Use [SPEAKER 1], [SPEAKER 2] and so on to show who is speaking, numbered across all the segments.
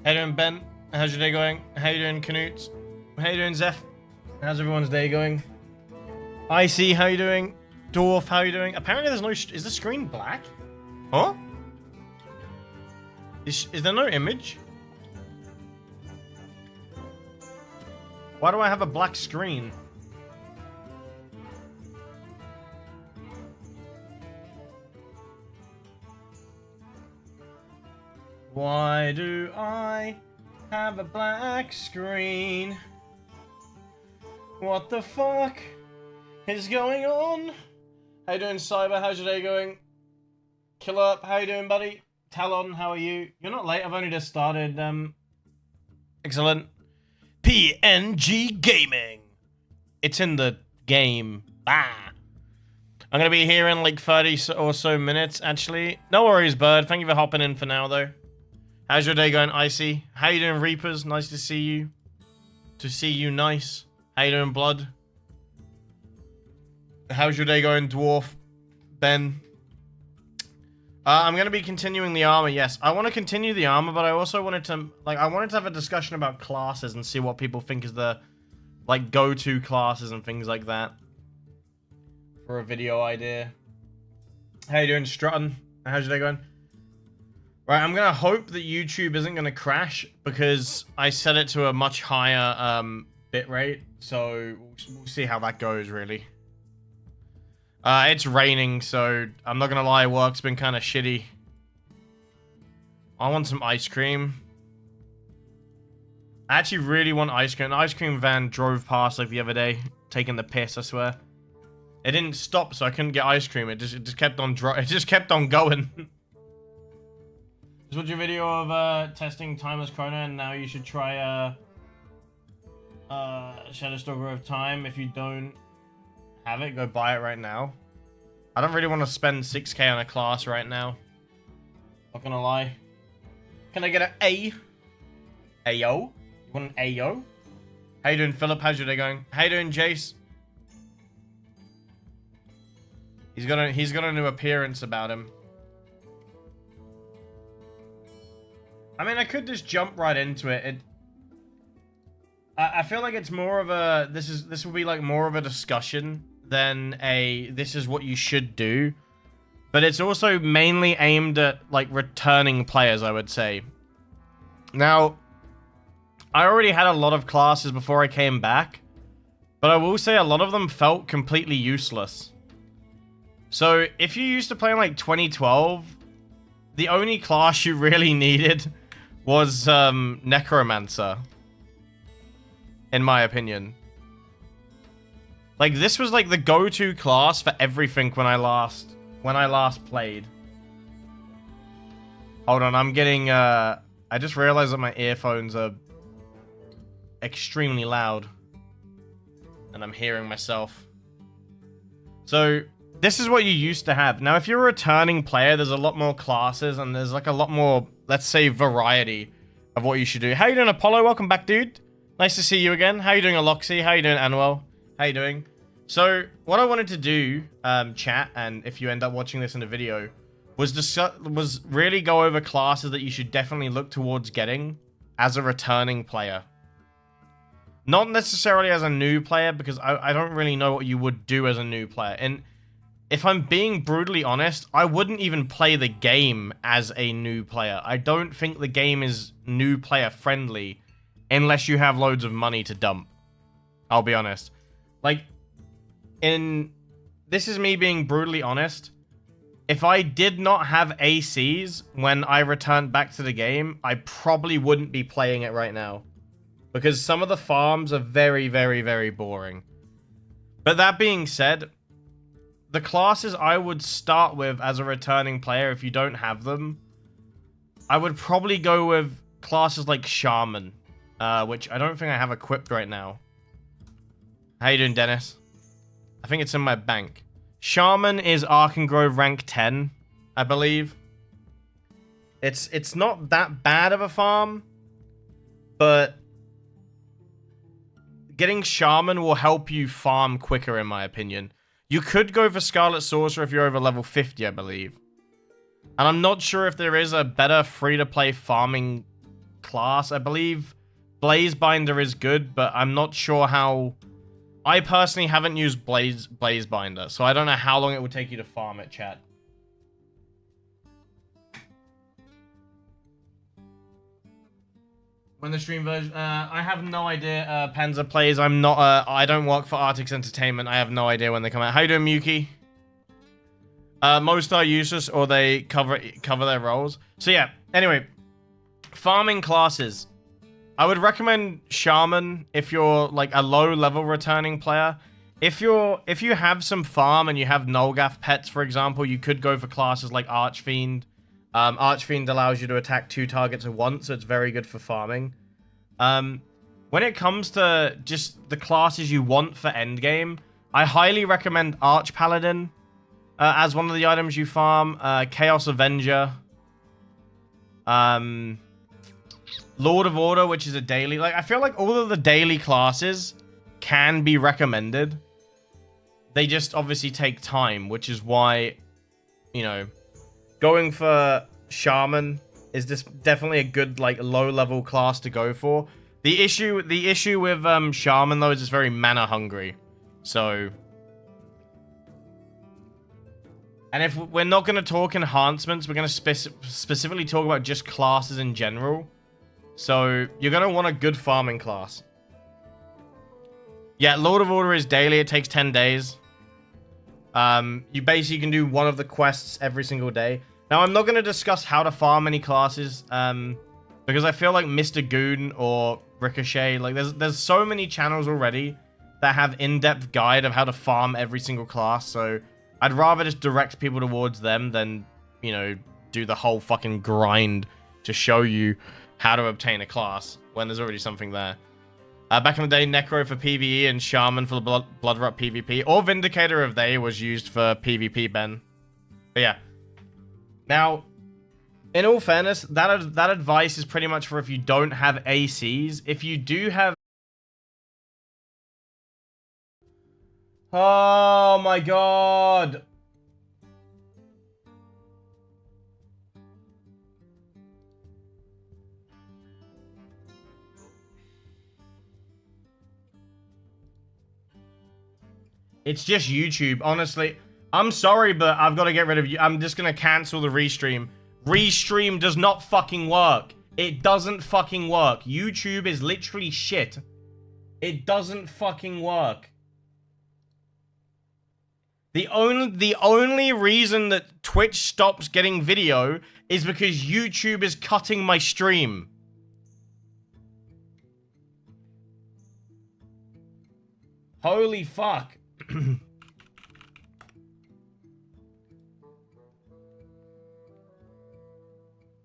[SPEAKER 1] How you doing, Ben? How's your day going? How you doing, Canute? How you doing, Zeph? How's everyone's day going? Icy, how you doing? Dwarf, how you doing? Apparently there's no... Is the screen black? Huh? Is there no image? Why do I have a black screen? Why do I have a black screen? What the fuck is going on? How you doing, Cyber? How's your day going? Kill Up, how you doing, buddy? Talon, how are you? You're not late, I've only just started. Excellent. PNG Gaming. It's in the game. Ah. I'm gonna be here in like 30 or so minutes, actually. No worries, Bird. Thank you for hopping in for now, though. How's your day going, Icy? How you doing, Reapers? Nice to see you. To see you, nice. How you doing, Blood? How's your day going, Dwarf? Ben? I'm going to be continuing the armor, yes. I want to continue the armor, but I also wanted to, like, I wanted to have a discussion about classes and see what people think is the, like, go-to classes and things like that. For a video idea. How you doing, Strutton? How's your day going? Right, I'm going to hope that YouTube isn't going to crash because I set it to a much higher bitrate. So we'll see how that goes, really. It's raining, so I'm not going to lie, work's been kind of shitty. I want some ice cream. I actually really want ice cream. An ice cream van drove past like the other day, taking the piss, I swear. It didn't stop, so I couldn't get ice cream. It just kept on going. Just watch your video of testing timeless chrono, and now you should try Shadow Stalker of Time. If you don't have it, go buy it right now. I don't really want to spend 6k on a class right now. Not gonna lie. Can I get an A? Ayo? You want an Ayo? How you doing, Philip? How's your day going? How you doing, Jace? He's got a new appearance about him. I mean, I could just jump right into it. I feel like it's more of a... This will be like more of a discussion than a... This is what you should do. But it's also mainly aimed at, like, returning players, I would say. Now, I already had a lot of classes before I came back. But I will say a lot of them felt completely useless. So, if you used to play in, like, 2012... The only class you really needed was Necromancer. In my opinion. Like, this was like the go-to class for everything when I last played. Hold on, I'm getting I just realized that my earphones are extremely loud. And I'm hearing myself. So, this is what you used to have. Now, if you're a returning player, there's a lot more classes, and there's like a lot more, let's say, variety of what you should do. How you doing, Apollo? Welcome back, dude. Nice to see you again. How you doing, Aloxi? How you doing, Anuel? How you doing? So, what I wanted to do, chat, and if you end up watching this in the video, was really go over classes that you should definitely look towards getting as a returning player. Not necessarily as a new player, because I don't really know what you would do as a new player. And if I'm being brutally honest, I wouldn't even play the game as a new player. I don't think the game is new player friendly unless you have loads of money to dump. I'll be honest. Like, this is me being brutally honest. If I did not have ACs when I returned back to the game, I probably wouldn't be playing it right now. Because some of the farms are very, very, very boring. But that being said, the classes I would start with as a returning player, if you don't have them, I would probably go with classes like Shaman, which I don't think I have equipped right now. How you doing, Dennis? I think it's in my bank. Shaman is Arkengrove rank 10, I believe. It's not that bad of a farm, but getting Shaman will help you farm quicker, in my opinion. You could go for Scarlet Sorcerer if you're over level 50, I believe. And I'm not sure if there is a better free-to-play farming class. I believe Blazebinder is good, but I'm not sure how... I personally haven't used Blazebinder, so I don't know how long it would take you to farm it, chat. When the stream version... I have no idea, Panzer plays. I'm not... I don't work for Artix Entertainment. I have no idea when they come out. How you doing, Muki? Most are useless, or they cover their roles. So yeah, anyway. Farming classes. I would recommend Shaman if you're like a low-level returning player. If you have some farm and you have Nulgath pets, for example, you could go for classes like Archfiend. Archfiend allows you to attack 2 targets at once, so it's very good for farming. When it comes to just the classes you want for endgame, I highly recommend Archpaladin as one of the items you farm. Chaos Avenger. Lord of Order, which is a daily. Like, I feel like all of the daily classes can be recommended. They just obviously take time, which is why, you know, going for Shaman is just definitely a good, like, low-level class to go for. The issue with Shaman, though, is it's very mana hungry. So... And if we're not going to talk enhancements, we're going to specifically talk about just classes in general. So, you're going to want a good farming class. Yeah, Lord of Order is daily. It takes 10 days. You basically can do one of the quests every single day. Now, I'm not going to discuss how to farm any classes. Because I feel like Mr. Goon or Ricochet, like, there's so many channels already that have in-depth guide of how to farm every single class. So, I'd rather just direct people towards them than, you know, do the whole fucking grind to show you how to obtain a class when there's already something there. Back in the day, Necro for PvE and Shaman for the Blood Rot PvP, or Vindicator of They was used for PvP, Ben. But yeah. Now, in all fairness, that advice is pretty much for if you don't have ACs. If you do have... Oh my god! It's just YouTube, honestly. I'm sorry, but I've got to get rid of you. I'm just going to cancel the restream. Restream does not fucking work. It doesn't fucking work. YouTube is literally shit. It doesn't fucking work. The only reason that Twitch stops getting video is because YouTube is cutting my stream. Holy fuck.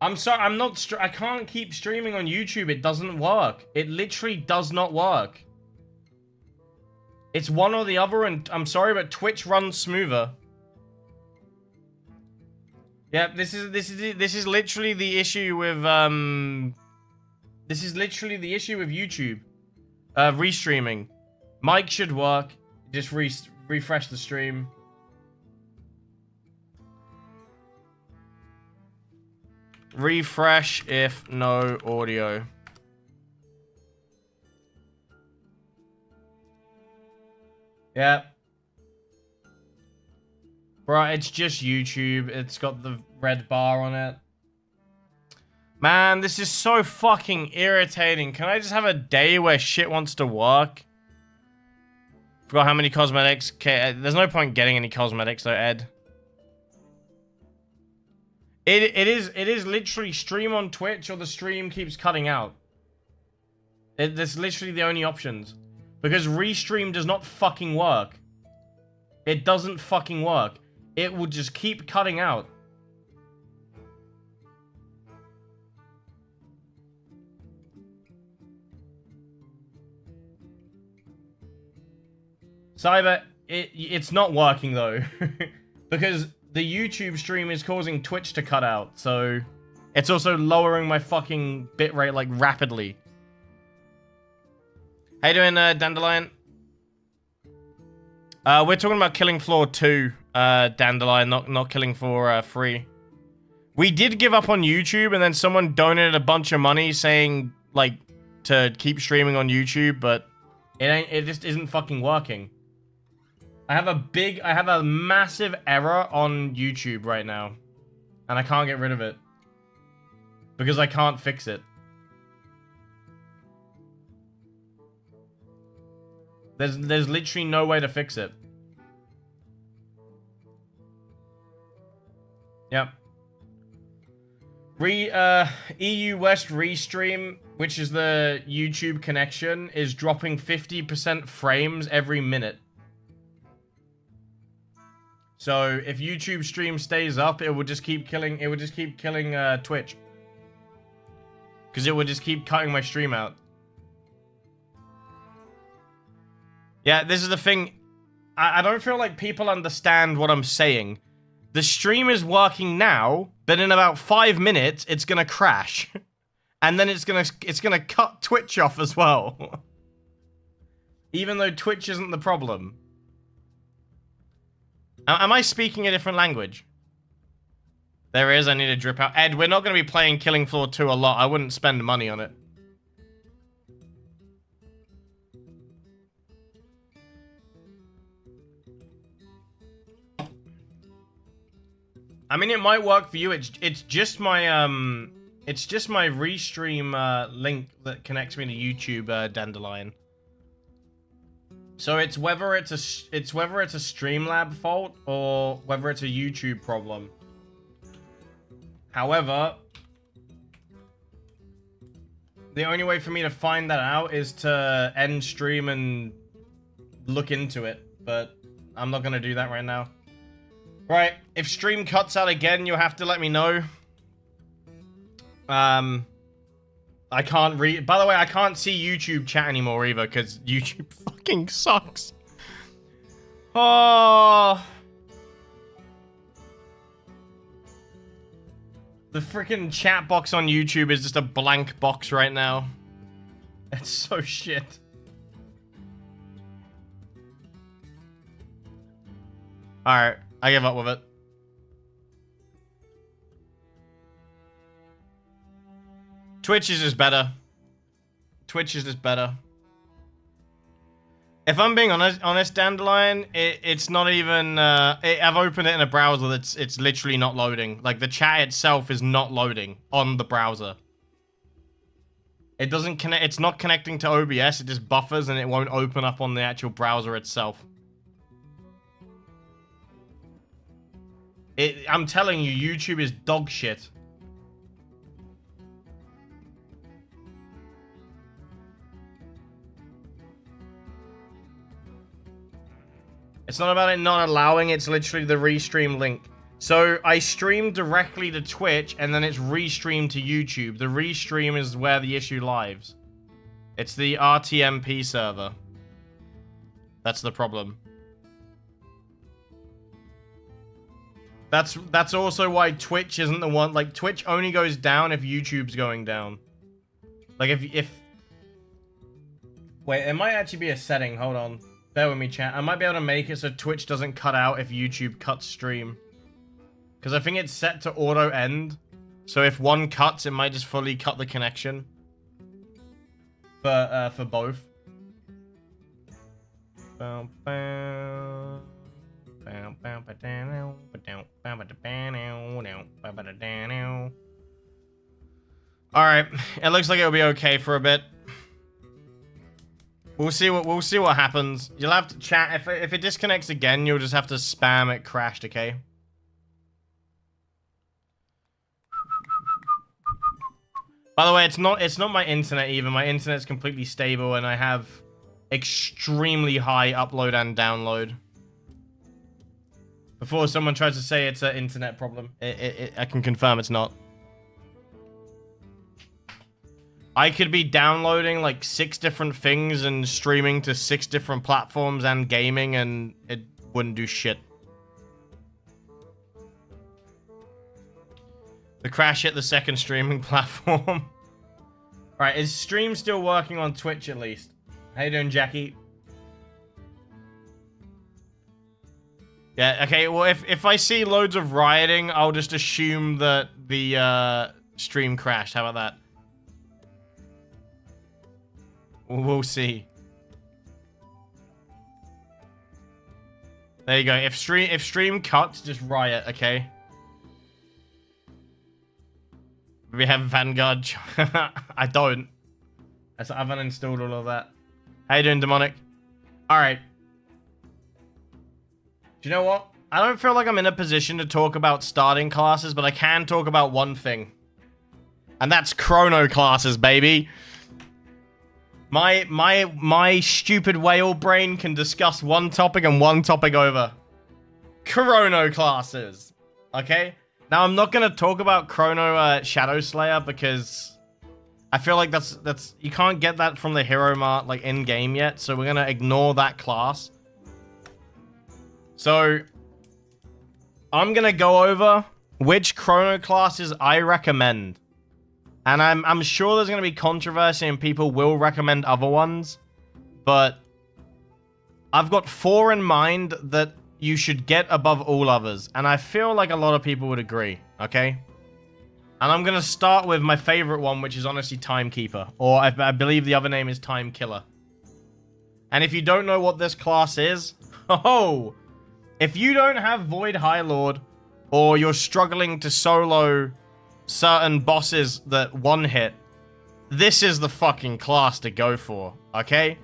[SPEAKER 1] I'm sorry, I can't keep streaming on YouTube. It doesn't work. It literally does not work. It's one or the other, and I'm sorry, but Twitch runs smoother. Yeah, this is literally the issue with this is literally the issue with YouTube. Restreaming. Mic should work. Just refresh the stream. Refresh if no audio. Yeah. Bro, it's just YouTube. It's got the red bar on it. Man, this is so fucking irritating. Can I just have a day where shit wants to work? Forgot how many cosmetics. Okay, there's no point getting any cosmetics though, Ed. It is literally stream on Twitch or the stream keeps cutting out. That's literally the only options. Because restream does not fucking work. It doesn't fucking work. It will just keep cutting out. Cyber, it's not working though. Because the YouTube stream is causing Twitch to cut out, so it's also lowering my fucking bitrate like rapidly. How you doing, Dandelion? We're talking about Killing Floor 2, Dandelion, not Killing Floor 3. We did give up on YouTube, and then someone donated a bunch of money saying, like, to keep streaming on YouTube, but it just isn't fucking working. I have a massive error on YouTube right now, and I can't get rid of it because I can't fix it. There's literally no way to fix it. Yep. EU West Restream, which is the YouTube connection, is dropping 50% frames every minute. So if YouTube stream stays up, it would just keep killing. It would just keep killing Twitch, because it would just keep cutting my stream out. Yeah, this is the thing. I don't feel like people understand what I'm saying. The stream is working now, but in about 5 minutes, it's gonna crash, and then it's gonna cut Twitch off as well. Even though Twitch isn't the problem. Am I speaking a different language? There is. I need to drip out. Ed, we're not gonna be playing Killing Floor 2 a lot. I wouldn't spend money on it. I mean, it might work for you. It's just my restream link that connects me to YouTube, Dandelion. So it's whether it's a Streamlab fault or whether it's a YouTube problem. However, the only way for me to find that out is to end stream and look into it, but I'm not gonna do that right now. Right, if stream cuts out again, you'll have to let me know. I can't read. By the way, I can't see YouTube chat anymore either, because YouTube fucking sucks. Oh. The freaking chat box on YouTube is just a blank box right now. It's so shit. Alright. I give up with it. Twitch is just better. Twitch is just better. If I'm being honest, Dandelion, it's not even. I've opened it in a browser that's it's literally not loading. Like the chat itself is not loading on the browser. It doesn't connect. It's not connecting to OBS. It just buffers and it won't open up on the actual browser itself. I'm telling you, YouTube is dog shit. It's not about it not allowing, it's literally the restream link. So I stream directly to Twitch and then it's restreamed to YouTube. The restream is where the issue lives. It's the RTMP server. That's the problem. That's also why Twitch isn't the one. Like, Twitch only goes down if YouTube's going down. Like, if... Wait, it might actually be a setting. Hold on. Bear with me, chat. I might be able to make it so Twitch doesn't cut out if YouTube cuts stream. Because I think it's set to auto-end. So if one cuts, it might just fully cut the connection. For both. Alright, it looks like it'll be okay for a bit. We'll see what happens. You'll have to chat. If it disconnects again, you'll just have to spam it crashed, okay? By the way, it's not my internet either. My internet's completely stable and I have extremely high upload and download. Before someone tries to say it's an internet problem, I can confirm it's not. I could be downloading like 6 different things and streaming to 6 different platforms and gaming and it wouldn't do shit. The crash hit the second streaming platform. Alright, is stream still working on Twitch at least? How you doing, Jackie? Yeah, okay, well, if I see loads of rioting, I'll just assume that the stream crashed. How about that? We'll see. There you go. If stream cuts, just riot, okay? We have Vanguard. I don't. I've uninstalled all of that. How you doing, Demonic? Alright. Do you know what? I don't feel like I'm in a position to talk about starting classes, but I can talk about one thing. And that's chrono classes, baby. My stupid whale brain can discuss one topic and one topic over. Chrono classes. Okay? Now, I'm not going to talk about Chrono Shadow Slayer because I feel like that's you can't get that from the Hero Mart like in game yet, so we're going to ignore that class. So I'm going to go over which Chrono classes I recommend. And I'm sure there's going to be controversy and people will recommend other ones. But I've got 4 in mind that you should get above all others. And I feel like a lot of people would agree, okay? And I'm going to start with my favorite one, which is honestly Timekeeper. Or I believe the other name is Time Killer. And if you don't know what this class is, oh, if you don't have Void High Lord, or you're struggling to solo certain bosses that one hit, this is the fucking class to go for, okay?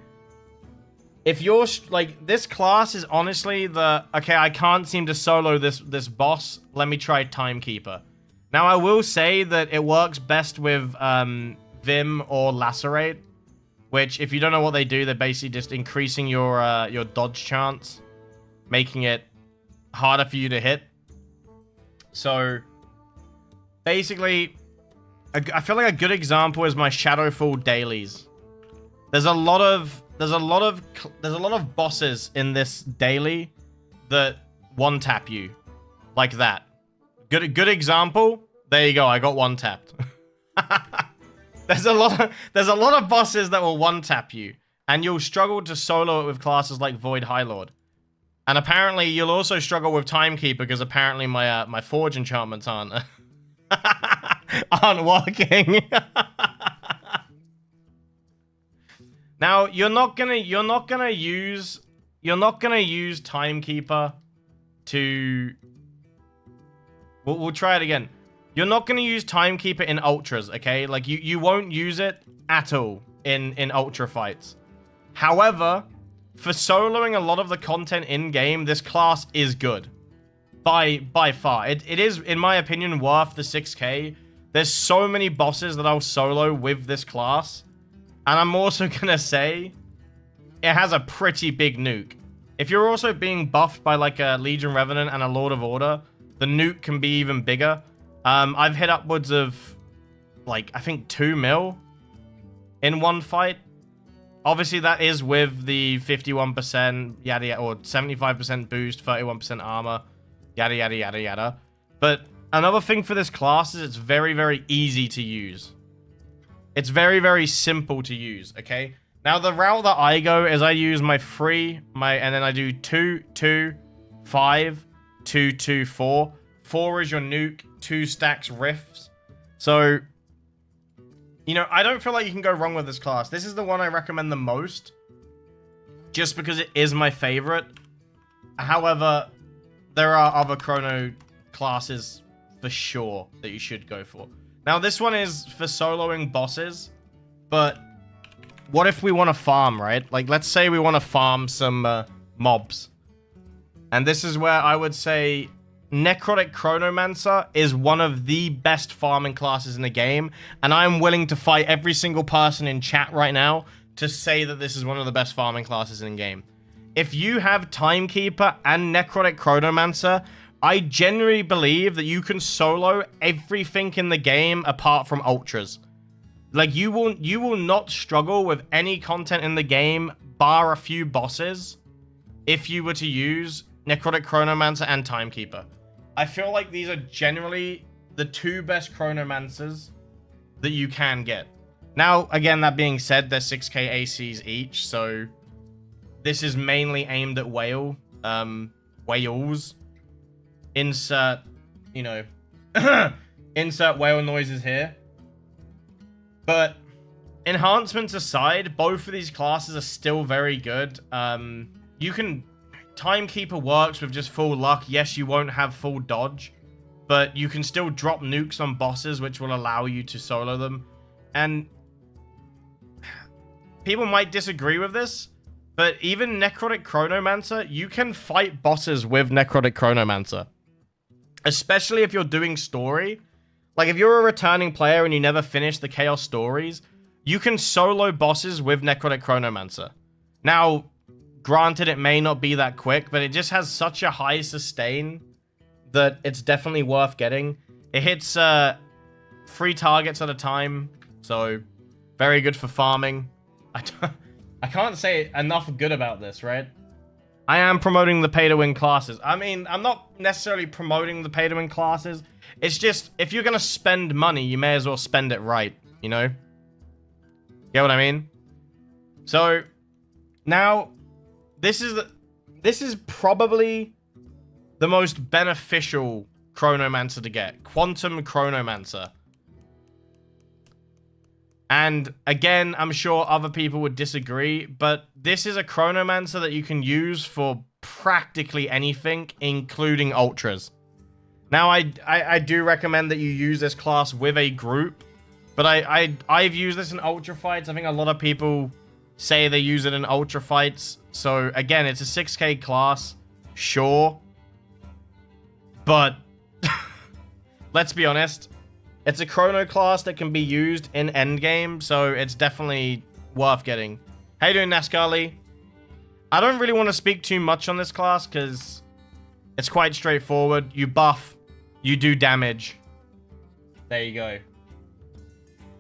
[SPEAKER 1] If you're, like, this class is honestly the, okay, I can't seem to solo this boss, let me try Timekeeper. Now, I will say that it works best with Vim or Lacerate, which, if you don't know what they do, they're basically just increasing your dodge chance, making it harder for you to hit. So basically, I feel like a good example is my Shadowfall dailies. There's a lot of bosses in this daily that one tap you, like that. Good example. There you go. I got one tapped. There's a lot of bosses that will one tap you, and you'll struggle to solo it with classes like Void High Lord. And apparently, you'll also struggle with Timekeeper because apparently my Forge enchantments aren't working. Now, you're not gonna use Timekeeper to. We'll try it again. You're not gonna use Timekeeper in ultras, okay? Like you won't use it at all in ultra fights. However, for soloing a lot of the content in game, this class is good. By far. It is, in my opinion, worth the 6k. There's so many bosses that I'll solo with this class. And I'm also gonna say, it has a pretty big nuke. If you're also being buffed by like a Legion Revenant and a Lord of Order, the nuke can be even bigger. I've hit upwards of, like, I think 2 mil in one fight. Obviously, that is with the 51% yada yada, or 75% boost, 31% armor, yada yada yada yada. But another thing for this class is it's very, very easy to use. It's very, very simple to use, okay? Now, the route that I go is I use my 3, and then I do 2, 2, 5, 2, 2, 4. 4 is your nuke, 2 stacks rifts. So, you know, I don't feel like you can go wrong with this class. This is the one I recommend the most, just because it is my favorite. However, there are other chrono classes for sure that you should go for. Now, this one is for soloing bosses, but what if we want to farm, right? Like, let's say we want to farm some mobs. And this is where I would say Necrotic Chronomancer is one of the best farming classes in the game, and I'm willing to fight every single person in chat right now to say that this is one of the best farming classes in game. If you have Timekeeper and Necrotic Chronomancer, I genuinely believe that you can solo everything in the game apart from ultras. Like, you will not struggle with any content in the game bar a few bosses if you were to use Necrotic Chronomancer and Timekeeper. I feel like these are generally the 2 best Chronomancers that you can get. Now, again, that being said, they're 6k ACs each, so this is mainly aimed at whales. Insert, you know, Insert whale noises here. But enhancements aside, both of these classes are still very good. You can... Timekeeper works with just full luck. Yes, you won't have full dodge, but you can still drop nukes on bosses, which will allow you to solo them. And people might disagree with this, but even Necrotic Chronomancer, you can fight bosses with Necrotic Chronomancer. Especially if you're doing story. Like, if you're a returning player and you never finish the Chaos stories, you can solo bosses with Necrotic Chronomancer. Now, granted, it may not be that quick, but it just has such a high sustain that it's definitely worth getting. It hits 3 targets at a time, so very good for farming. I can't say enough good about this, right? I am promoting the pay-to-win classes. I mean, I'm not necessarily promoting the pay-to-win classes. It's just, if you're going to spend money, you may as well spend it right, you know? Get what I mean? So, now, this is probably the most beneficial Chronomancer to get. Quantum Chronomancer. And again, I'm sure other people would disagree, but this is a Chronomancer that you can use for practically anything, including Ultras. Now, I do recommend that you use this class with a group, but I've used this in Ultra fights. I think a lot of people say they use it in Ultra fights. So, again, it's a 6k class, sure. But, let's be honest, it's a chrono class that can be used in endgame, so it's definitely worth getting. How you doing, NASCAR Lee? I don't really want to speak too much on this class, because it's quite straightforward. You buff, you do damage. There you go.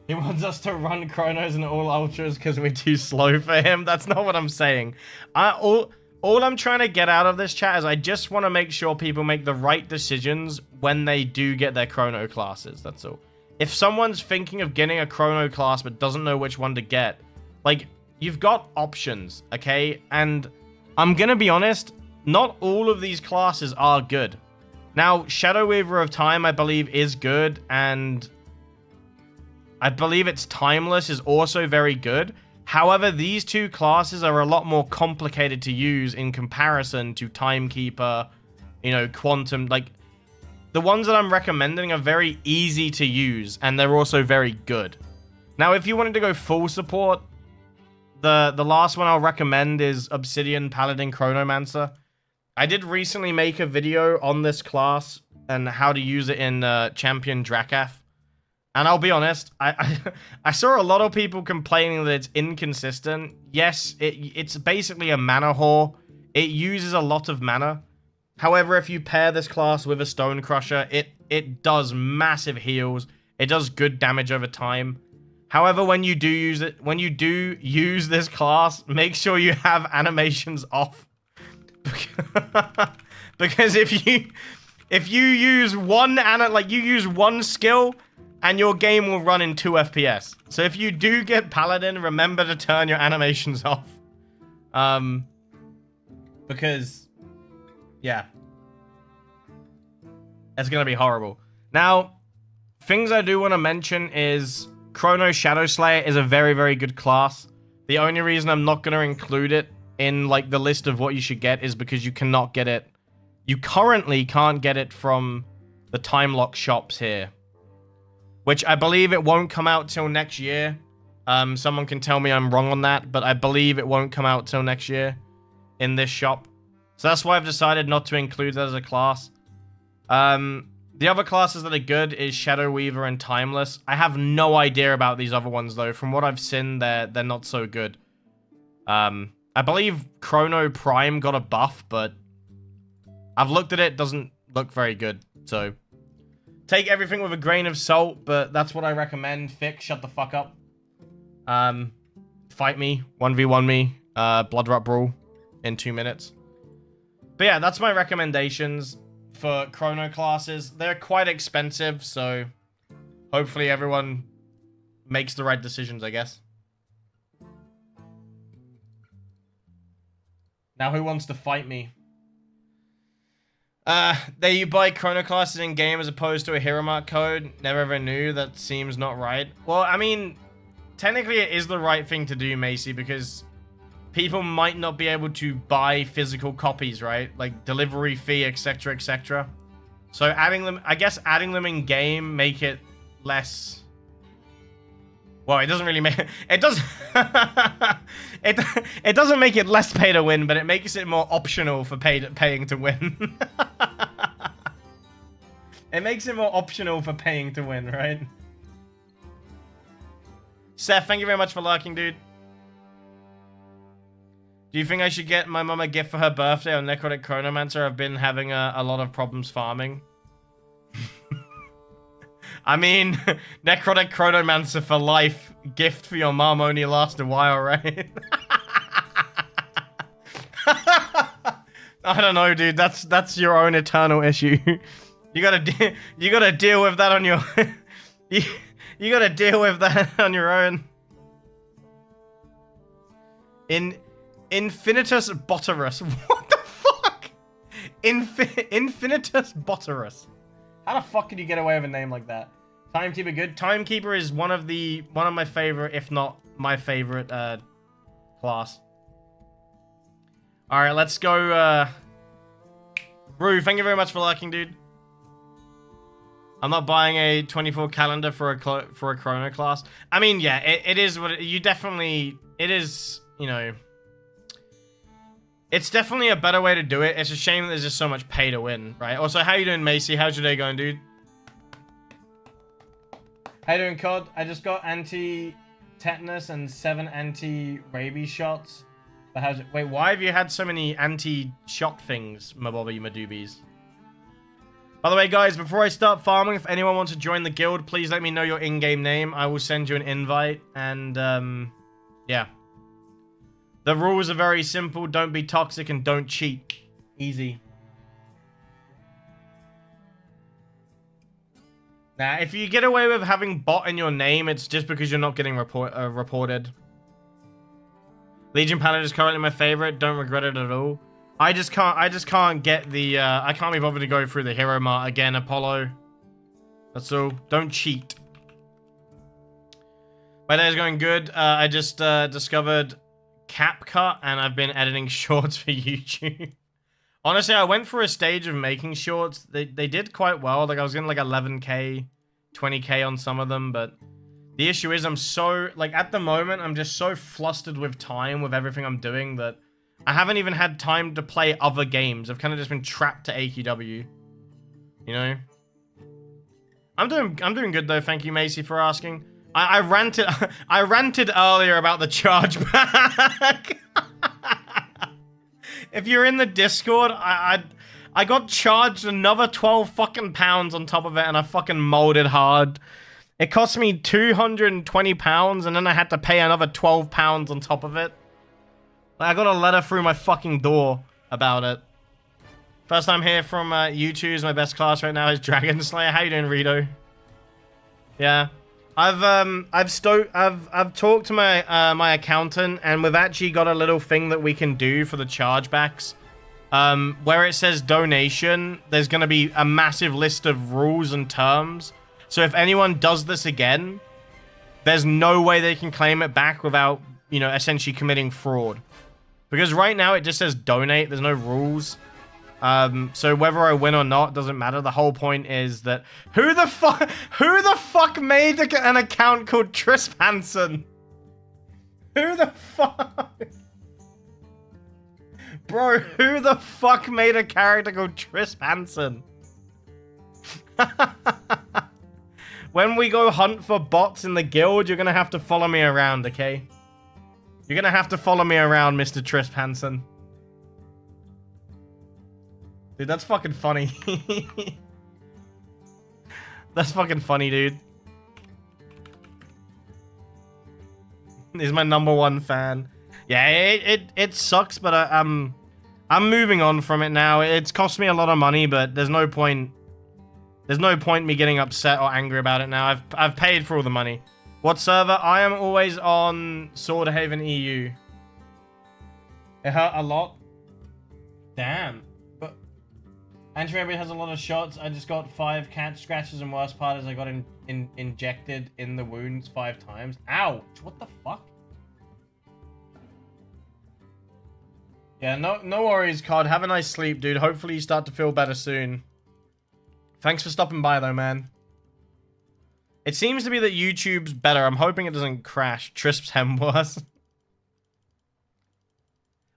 [SPEAKER 1] He wants us to run chronos and all ultras because we're too slow for him. That's not what I'm saying. All I'm trying to get out of this chat is I just want to make sure people make the right decisions when they do get their chrono classes. That's all. If someone's thinking of getting a chrono class but doesn't know which one to get, like, you've got options, okay? And I'm going to be honest, not all of these classes are good. Now, Shadow Weaver of Time, I believe, is good, and I believe its Timeless is also very good. However, these two classes are a lot more complicated to use in comparison to Timekeeper, you know, Quantum. Like, the ones that I'm recommending are very easy to use, and they're also very good. Now, if you wanted to go full support, the last one I'll recommend is Obsidian Paladin Chronomancer. I did recently make a video on this class and how to use it in Champion Drakath. And I'll be honest, I saw a lot of people complaining that it's inconsistent. Yes, it's basically a mana whore. It uses a lot of mana. However, if you pair this class with a Stone Crusher, it does massive heals. It does good damage over time. However, when you do use this class, make sure you have animations off. Because if you use one skill, and your game will run in 2 FPS. So if you do get Paladin, remember to turn your animations off. Because, yeah. It's going to be horrible. Now, things I do want to mention is Chrono Shadow Slayer is a very, very good class. The only reason I'm not going to include it in, like, the list of what you should get is because you cannot get it. You currently can't get it from the time lock shops here. Which I believe it won't come out till next year. Someone can tell me I'm wrong on that, but I believe it won't come out till next year in this shop. So that's why I've decided not to include that as a class. The other classes that are good is Shadow Weaver and Timeless. I have no idea about these other ones, though. From what I've seen, they're not so good. I believe Chrono Prime got a buff, but I've looked at it. Doesn't look very good, so take everything with a grain of salt, but that's what I recommend. Fix, shut the fuck up. Fight me, 1v1 me, Blood Rot Brawl in 2 minutes. But yeah, that's my recommendations for chrono classes. They're quite expensive, so hopefully everyone makes the right decisions, I guess. Now, who wants to fight me? There you buy chrono classes in game as opposed to a hero mark code. Never ever knew. That seems not right. Well, I mean, technically it is the right thing to do, Macy, because people might not be able to buy physical copies, right? Like delivery fee, etc., etc. So adding them, I guess adding them in game make it less. Well, it doesn't really make it does. it doesn't make it less pay to win, but it makes it more optional for paying to win. It makes it more optional for paying to win, right? Seth, thank you very much for liking, dude. Do you think I should get my mum a gift for her birthday on Necrotic Chronomancer? I've been having a lot of problems farming. I mean, Necrotic Chronomancer for life. Gift for your mom only lasts a while, right? I don't know, dude. That's your own eternal issue. You gotta deal with that on your you gotta deal with that on your own. Infinitus Boterus. What the fuck? Infinitus Boterus. How the fuck can you get away with a name like that? Timekeeper good. Timekeeper is one of my favorite, if not my favorite, class. All right, let's go. Rue, thank you very much for liking, dude. I'm not buying a 24 calendar for a chrono class. I mean, yeah, it is what you definitely. It is, you know. It's definitely a better way to do it. It's a shame that there's just so much pay to win, right? Also, how you doing, Macy? How's your day going, dude? How you doing, COD? I just got anti-tetanus and 7 anti-rabies shots. But how's it? Wait, why have you had so many anti-shot things, my bobby, my doobies? By the way, guys, before I start farming, if anyone wants to join the guild, please let me know your in-game name. I will send you an invite, and, yeah. The rules are very simple. Don't be toxic and don't cheat. Easy. Now, if you get away with having bot in your name, it's just because you're not getting reported. Legion Paladin is currently my favorite. Don't regret it at all. I just can't get the, I can't be bothered to go through the hero mart again, Apollo. That's all. Don't cheat. My day is going good. I just discovered CapCut, and I've been editing shorts for YouTube. Honestly, I went for a stage of making shorts. They did quite well. Like, I was getting like 11k, 20k on some of them, but the issue is I'm so, like, at the moment, I'm just so flustered with time with everything I'm doing that I haven't even had time to play other games. I've kind of just been trapped to AQW. You know? I'm doing good though, thank you, Macy, for asking. I ranted earlier about the chargeback. If you're in the Discord, I got charged another 12 fucking pounds on top of it, and I fucking molded hard. It cost me 220 pounds, and then I had to pay another 12 pounds on top of it. I got a letter through my fucking door about it. First time here from U2's my best class right now is Dragon Slayer. How you doing, Rito? Yeah. I've talked to my my accountant, and we've actually got a little thing that we can do for the chargebacks. Where it says donation, there's going to be a massive list of rules and terms. So if anyone does this again, there's no way they can claim it back without, you know, essentially committing fraud. Because right now it just says donate, there's no rules. So whether I win or not doesn't matter. The whole point is that who the fuck made an account called Trisp Hansen? Who the fuck? Bro, who the fuck made a character called Trisp Hansen? When we go hunt for bots in the guild, you're gonna have to follow me around, okay? You're gonna have to follow me around, Mr. Trisp Hansen. Dude, that's fucking funny. That's fucking funny, dude. He's my #1 fan. Yeah, it sucks, but I'm moving on from it now. It's cost me a lot of money, but there's no point. There's no point me getting upset or angry about it now. I've paid for all the money. What server? I am always on Swordhaven EU. It hurt a lot. Damn. But Anti-rabies has a lot of shots. I just got 5 cat scratches, and worst part is I got injected in the wounds 5 times. Ouch! What the fuck? Yeah, no worries, COD. Have a nice sleep, dude. Hopefully you start to feel better soon. Thanks for stopping by, though, man. It seems to be that YouTube's better. I'm hoping it doesn't crash. Trisp's hem worse.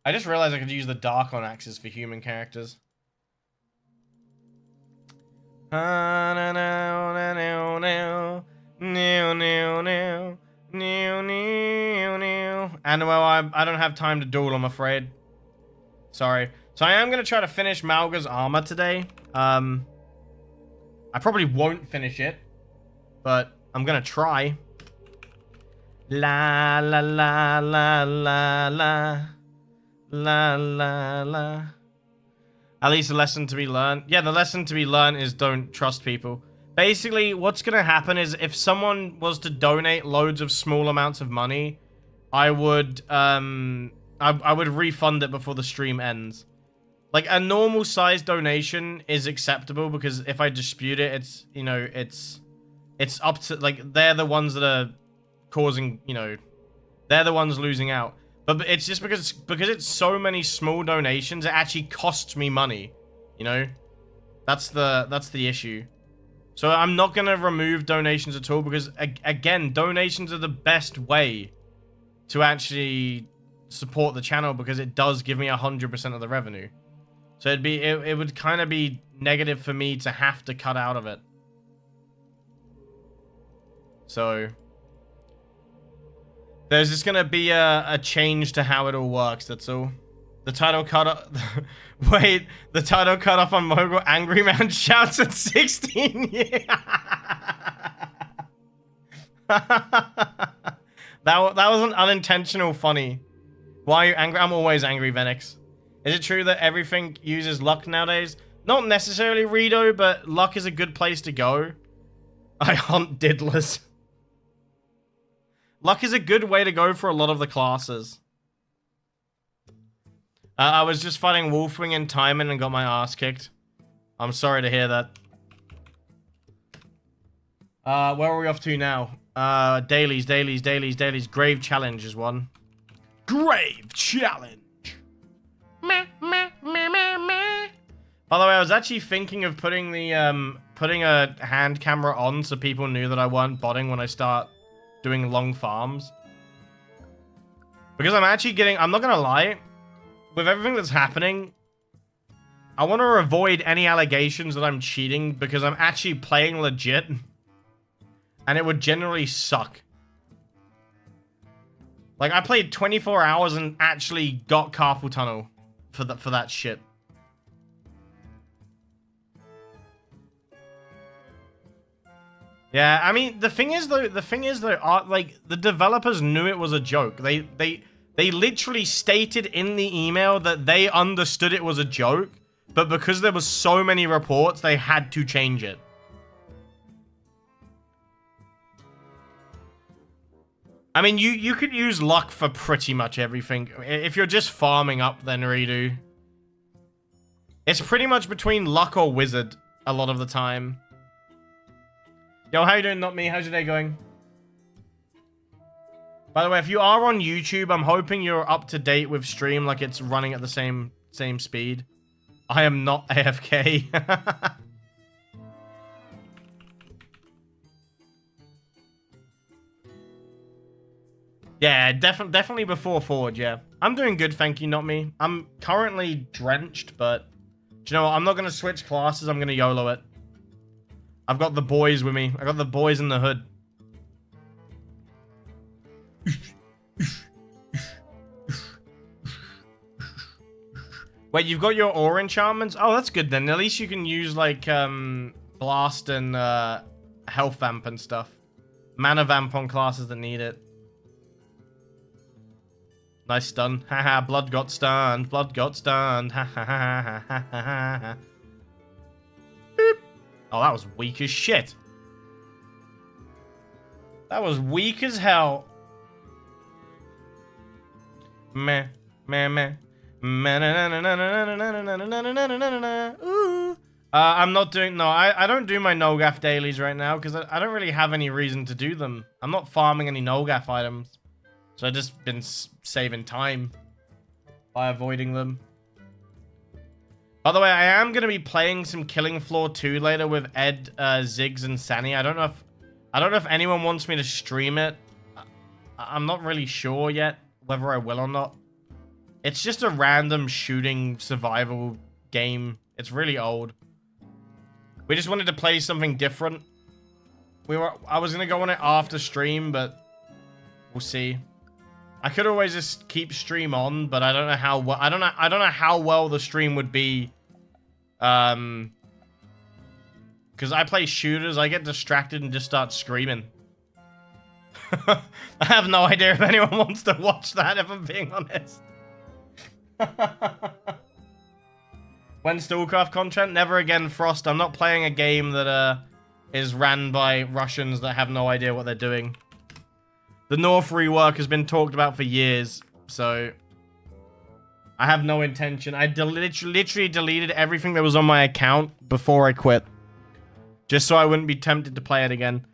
[SPEAKER 1] I just realized I could use the Dark on axes for human characters. And well, I don't have time to duel, I'm afraid. Sorry. So I am going to try to finish Malga's armor today. I probably won't finish it, but I'm going to try. La la la la la la. La la la. At least a lesson to be learned. Yeah, the lesson to be learned is don't trust people. Basically, what's going to happen is if someone was to donate loads of small amounts of money, I would refund it before the stream ends. Like, a normal size donation is acceptable because if I dispute it, it's, you know, it's up to, like, they're the ones that are causing, you know, they're the ones losing out. But it's just because it's so many small donations, it actually costs me money, you know? That's the issue. So I'm not going to remove donations at all because, again, donations are the best way to actually support the channel because it does give me 100% of the revenue. So it would kind of be negative for me to have to cut out of it. So there's just going to be a change to how it all works, that's all. The title cut off... Wait, the title cut off on Mogul. Angry Man shouts at 16 years. That was an unintentional funny. Why are you angry? I'm always angry, Venix. Is it true that everything uses luck nowadays? Not necessarily, Rito, but luck is a good place to go. I hunt diddlers. Luck is a good way to go for a lot of the classes. I was just fighting Wolfwing and Timon and got my ass kicked. I'm sorry to hear that. Where are we off to now? Dailies. Grave Challenge is one. Grave Challenge! Meh, meh, meh, meh, meh. By the way, I was actually thinking of putting the, putting a hand camera on so people knew that I weren't botting when I start doing long farms. Because I'm actually getting, I'm not gonna lie, with everything that's happening, I want to avoid any allegations that I'm cheating because I'm actually playing legit. And it would generally suck. Like, I played 24 hours and actually got carpal tunnel for that shit. Yeah, I mean, the thing is though, like, the developers knew it was a joke. They literally stated in the email that they understood it was a joke, but because there was so many reports, they had to change it. I mean, you could use luck for pretty much everything. If you're just farming up, then redo. It's pretty much between luck or wizard a lot of the time. Yo, how you doing? Not me. How's your day going? By the way, if you are on YouTube, I'm hoping you're up to date with stream, like it's running at the same speed. I am not AFK. Yeah, definitely before Forge, yeah. I'm doing good, thank you, not me. I'm currently drenched, but do you know what? I'm not going to switch classes. I'm going to YOLO it. I've got the boys with me. I got the boys in the hood. Wait, you've got your aura enchantments? Oh, that's good then. At least you can use, like, blast and health vamp and stuff. Mana vamp on classes that need it. Nice stun. Haha, blood got stunned. Blood got stunned. Ha ha ha ha ha ha ha. Boop. Oh, that was weak as shit. That was weak as hell. Meh, meh, meh. Ooh, I'm not doing... No, I don't do my no-gaff dailies right now because I don't really have any reason to do them. I'm not farming any no-gaff items. So I've just been saving time by avoiding them. By the way, I am going to be playing some Killing Floor 2 later with Ed, Ziggs, and Sani. I don't know if anyone wants me to stream it. I'm not really sure yet whether I will or not. It's just a random shooting survival game. It's really old. We just wanted to play something different. I was gonna go on it after stream, but we'll see. I could always just keep stream on, but I don't know how well. I don't know how well the stream would be. Because I play shooters, I get distracted and just start screaming. I have no idea if anyone wants to watch that, if I'm being honest. When Steelcraft content? Never again, Frost. I'm not playing a game that is ran by Russians that have no idea what they're doing. The North rework has been talked about for years, so I have no intention. I literally deleted everything that was on my account before I quit, just so I wouldn't be tempted to play it again.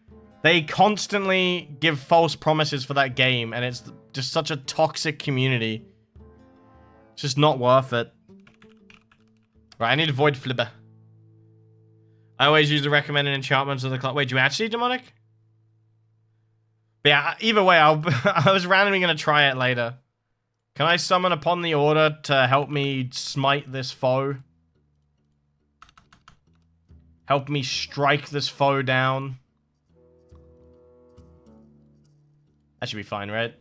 [SPEAKER 1] They constantly give false promises for that game, and it's just such a toxic community. It's just not worth it. Right, I need to Void Flipper. I always use the recommended enchantments of the clock. Wait, do you actually, Demonic? But yeah, either way, I was randomly going to try it later. Can I summon upon the order to help me smite this foe? Help me strike this foe down. That should be fine, right?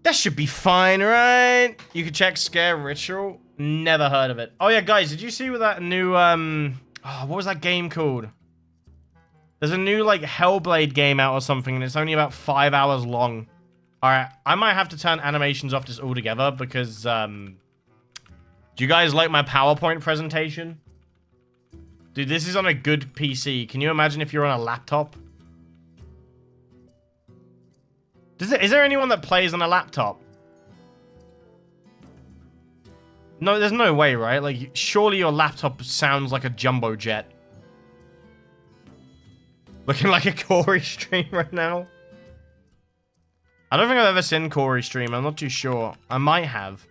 [SPEAKER 1] That should be fine, right? You can check Scare Ritual. Never heard of it. Oh yeah, guys, did you see with that new, oh, what was that game called? There's a new, like, Hellblade game out or something, and it's only about 5 hours long. Alright, I might have to turn animations off just altogether, because, do you guys like my PowerPoint presentation? Dude, this is on a good PC. Can you imagine if you're on a laptop? Is there anyone that plays on a laptop? No, there's no way, right? Like, surely your laptop sounds like a jumbo jet. Looking like a Corey stream right now. I don't think I've ever seen Corey stream. I'm not too sure. I might have.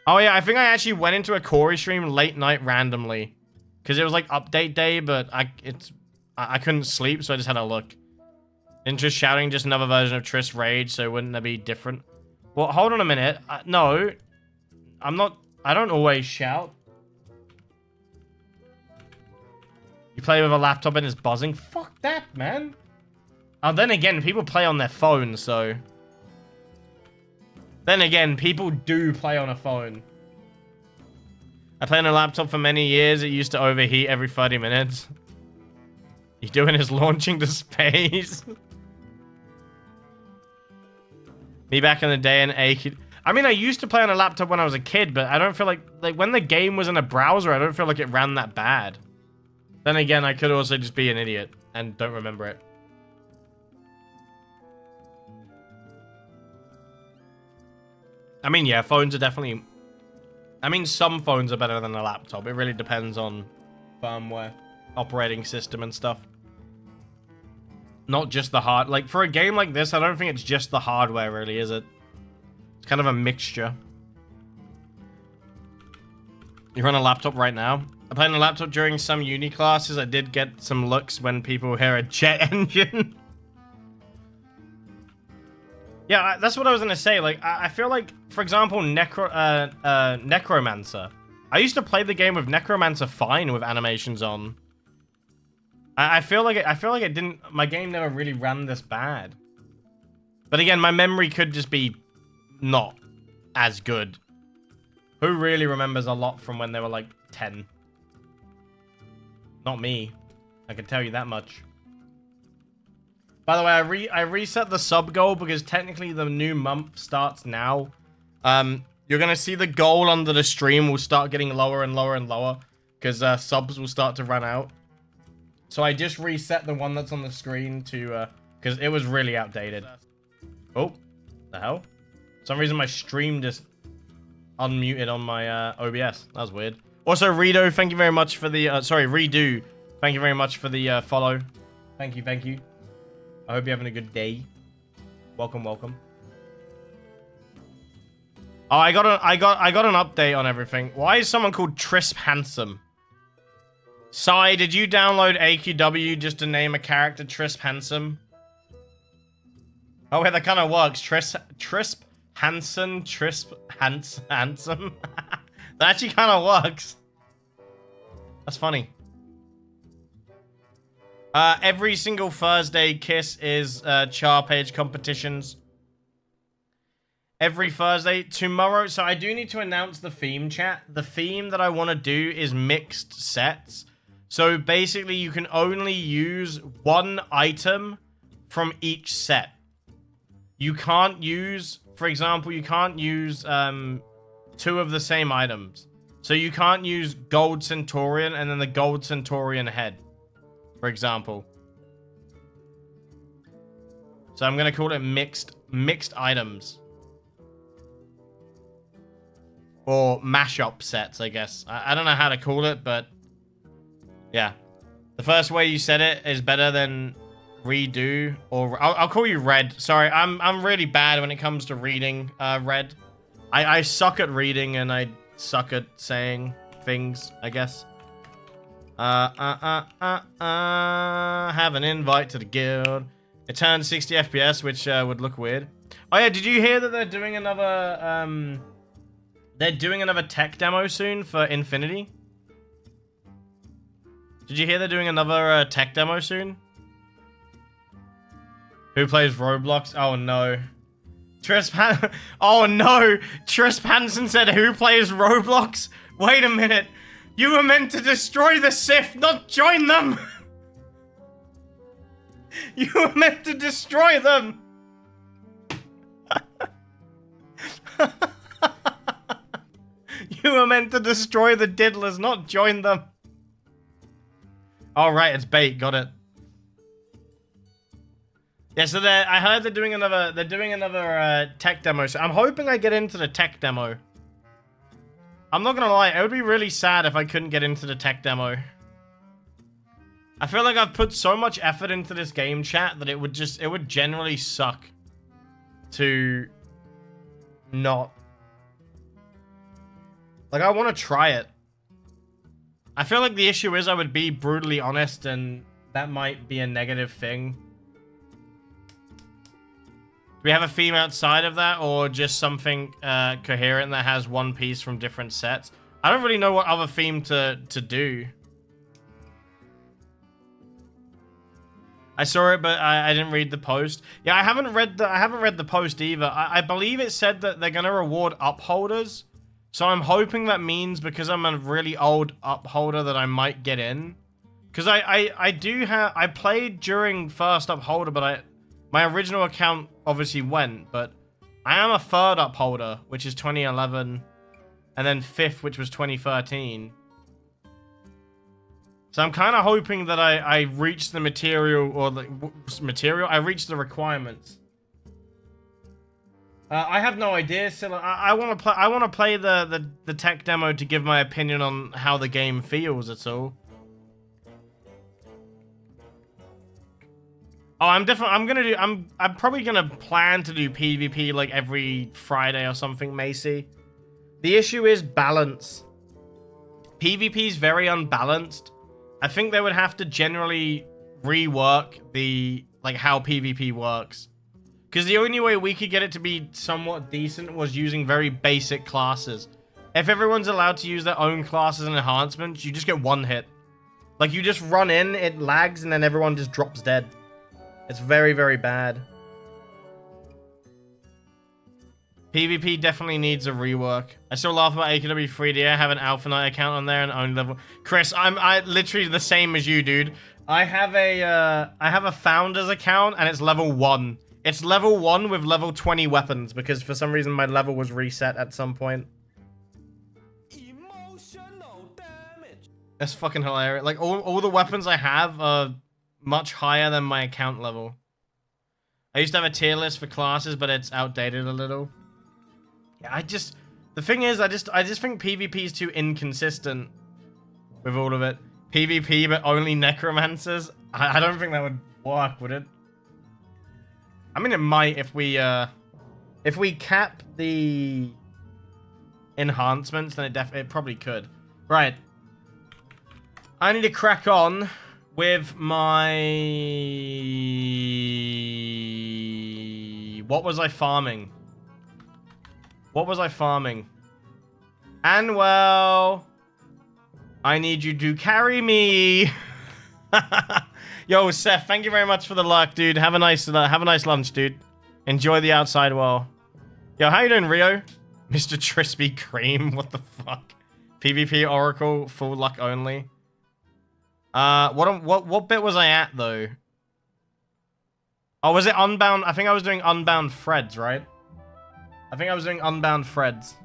[SPEAKER 1] Oh yeah, I think I actually went into a Corey stream late night randomly. Because it was like update day, but I couldn't sleep, so I just had a look. Triss shouting, just another version of Triss Rage, so wouldn't that be different? Well, hold on a minute. No. I'm not... I don't always shout. You play with a laptop and it's buzzing? Fuck that, man. Oh, then again, people play on their phone, so... Then again, people do play on a phone. I played on a laptop for many years. It used to overheat every 30 minutes. You doing is launching to space. Me back in the day and I mean, I used to play on a laptop when I was a kid, but I don't feel like when the game was in a browser, I don't feel like it ran that bad. Then again, I could also just be an idiot and don't remember it. I mean, yeah, phones are definitely... I mean, some phones are better than a laptop. It really depends on firmware, operating system and stuff. Not just the hard... Like, for a game like this, I don't think it's just the hardware, really, is it? It's kind of a mixture. You're on a laptop right now? I played on a laptop during some uni classes. I did get some looks when people hear a jet engine. Yeah, that's what I was going to say. Like, I feel like, for example, Necromancer. I used to play the game with Necromancer fine with animations on. I feel like it didn't... My game never really ran this bad. But again, my memory could just be not as good. Who really remembers a lot from when they were like 10? Not me. I can tell you that much. By the way, I reset the sub goal because technically the new month starts now. You're going to see the goal under the stream will start getting lower and lower and lower because subs will start to run out. So I just reset the one that's on the screen to, because it was really outdated. Oh, the hell? For some reason my stream just unmuted on my OBS. That was weird. Also, Redo, thank you very much for the... sorry, Redo. Thank you very much for the follow. Thank you, thank you. I hope you're having a good day. Welcome, welcome. Oh, I got an update on everything. Why is someone called Trisp Handsome? Sai, did you download AQW just to name a character Trisp Handsome? Oh, yeah, that kind of works. Trisp Hanson, Handsome. That actually kind of works. That's funny. Every single Thursday, Kiss is char page competitions. Every Thursday. Tomorrow, so I do need to announce the theme, chat. The theme that I want to do is mixed sets. So basically, you can only use one item from each set. You can't use, for example, you can't use two of the same items. So you can't use Gold Centurion and then the Gold Centurion head, for example. So I'm going to call it mixed items. Or mashup sets, I guess. I don't know how to call it, but yeah. The first way you said it is better than Redo, or I'll call you Red. Sorry, I'm really bad when it comes to reading, Red. I suck at reading and I suck at saying things, I guess. Have an invite to the guild. It turns 60 FPS, which would look weird. Oh yeah, did you hear that they're doing another tech demo soon for Infinity? Did you hear they're doing another tech demo soon? Who plays Roblox? Oh no. Oh no! Trisp Hansen said, who plays Roblox? Wait a minute. You were meant to destroy the Sith, not join them! You were meant to destroy them! You were meant to destroy the diddlers, not join them. Oh right, it's bait, got it. Yeah, so I heard they're doing another tech demo. So I'm hoping I get into the tech demo. I'm not gonna lie, it would be really sad if I couldn't get into the tech demo. I feel like I've put so much effort into this game, chat, that it would generally suck to not. Like, I want to try it. I feel like the issue is I would be brutally honest, and that might be a negative thing. Do we have a theme outside of that, or just something coherent that has one piece from different sets? I don't really know what other theme to do. I saw it, but I didn't read the post. Yeah, I haven't read the post either. I believe it said that they're gonna reward upholders, so I'm hoping that means because I'm a really old upholder that I might get in. Because I played during first upholder, but my original account obviously went, but I am a third upholder, which is 2011, and then fifth, which was 2013. So I'm kind of hoping that I reach the material, or I reach the requirements. I have no idea. So I want to play the tech demo to give my opinion on how the game feels. That's all. Oh, I'm probably gonna plan to do PvP like every Friday or something, Macy. The issue is balance. PvP is very unbalanced. I think they would have to generally rework how PvP works. Because the only way we could get it to be somewhat decent was using very basic classes. If everyone's allowed to use their own classes and enhancements, you just get one hit. Like, you just run in, it lags, and then everyone just drops dead. It's very, very bad. PvP definitely needs a rework. I still laugh about AKW 3D. I have an Alpha Knight account on there and own level. Chris, I literally the same as you, dude. I have a founder's account and it's level 1. It's level 1 with level 20 weapons because for some reason my level was reset at some point. Emotional damage. That's fucking hilarious. Like all the weapons I have are much higher than my account level. I used to have a tier list for classes, but it's outdated a little. Yeah, the thing is, I just think PvP is too inconsistent. with all of it. PvP, but only necromancers. I don't think that would work, would it? I mean, it might if we cap the enhancements, then it probably could. Right. I need to crack on with my... What was I farming? What was I farming? And well... I need you to carry me. Yo, Seth, thank you very much for the luck, dude. Have a nice lunch, dude. Enjoy the outside well. Yo, how you doing, Rio? Mr. Trispy Cream, what the fuck? PvP Oracle, full luck only. What bit was I at though? Oh, was it Unbound? I think I was doing Unbound Threads, right? I think I was doing Unbound Threads.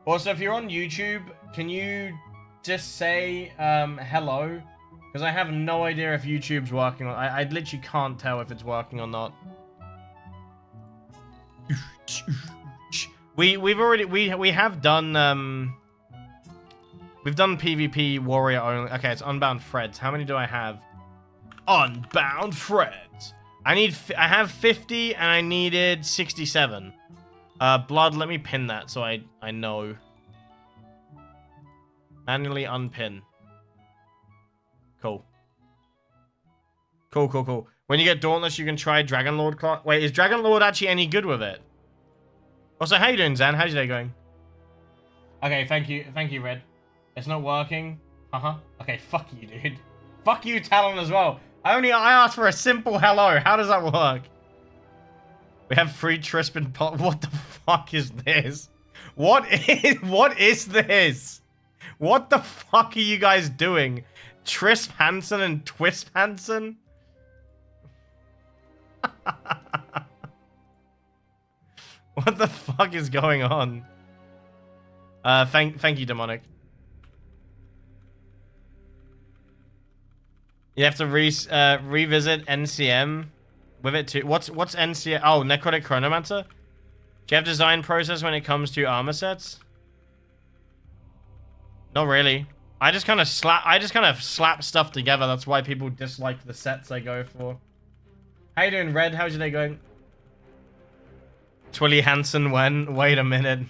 [SPEAKER 1] Also, if you're on YouTube, can you just say hello? Because I have no idea if YouTube's working. I literally can't tell if it's working or not. We have done we've done PvP warrior only. Okay, it's Unbound Threads. How many do I have? Unbound Threads. I have 50 and I needed 67. Blood, let me pin that so I know. Manually unpin. Cool. Cool. When you get Dauntless, you can try Dragon Lord class. Wait, is Dragon Lord actually any good with it? Also, how you doing, Zan? How's your day going? Okay, thank you, Red. It's not working. Okay, fuck you, dude. Fuck you, Talon, as well. I asked for a simple hello. How does that work? We have free Trispin pot. What the fuck is this? What is this? What the fuck are you guys doing? Trisp Hansen and Twisp Hansen? What the fuck is going on? Thank you, Demonic. You have to revisit NCM with it too. What's NCM? Oh, Necrotic Chronomancer? Do you have design process when it comes to armor sets? Not really. I just kind of slap stuff together. That's why people dislike the sets I go for. How you doing, Red? How's your day going? Twilly Hansen when? Wait a minute.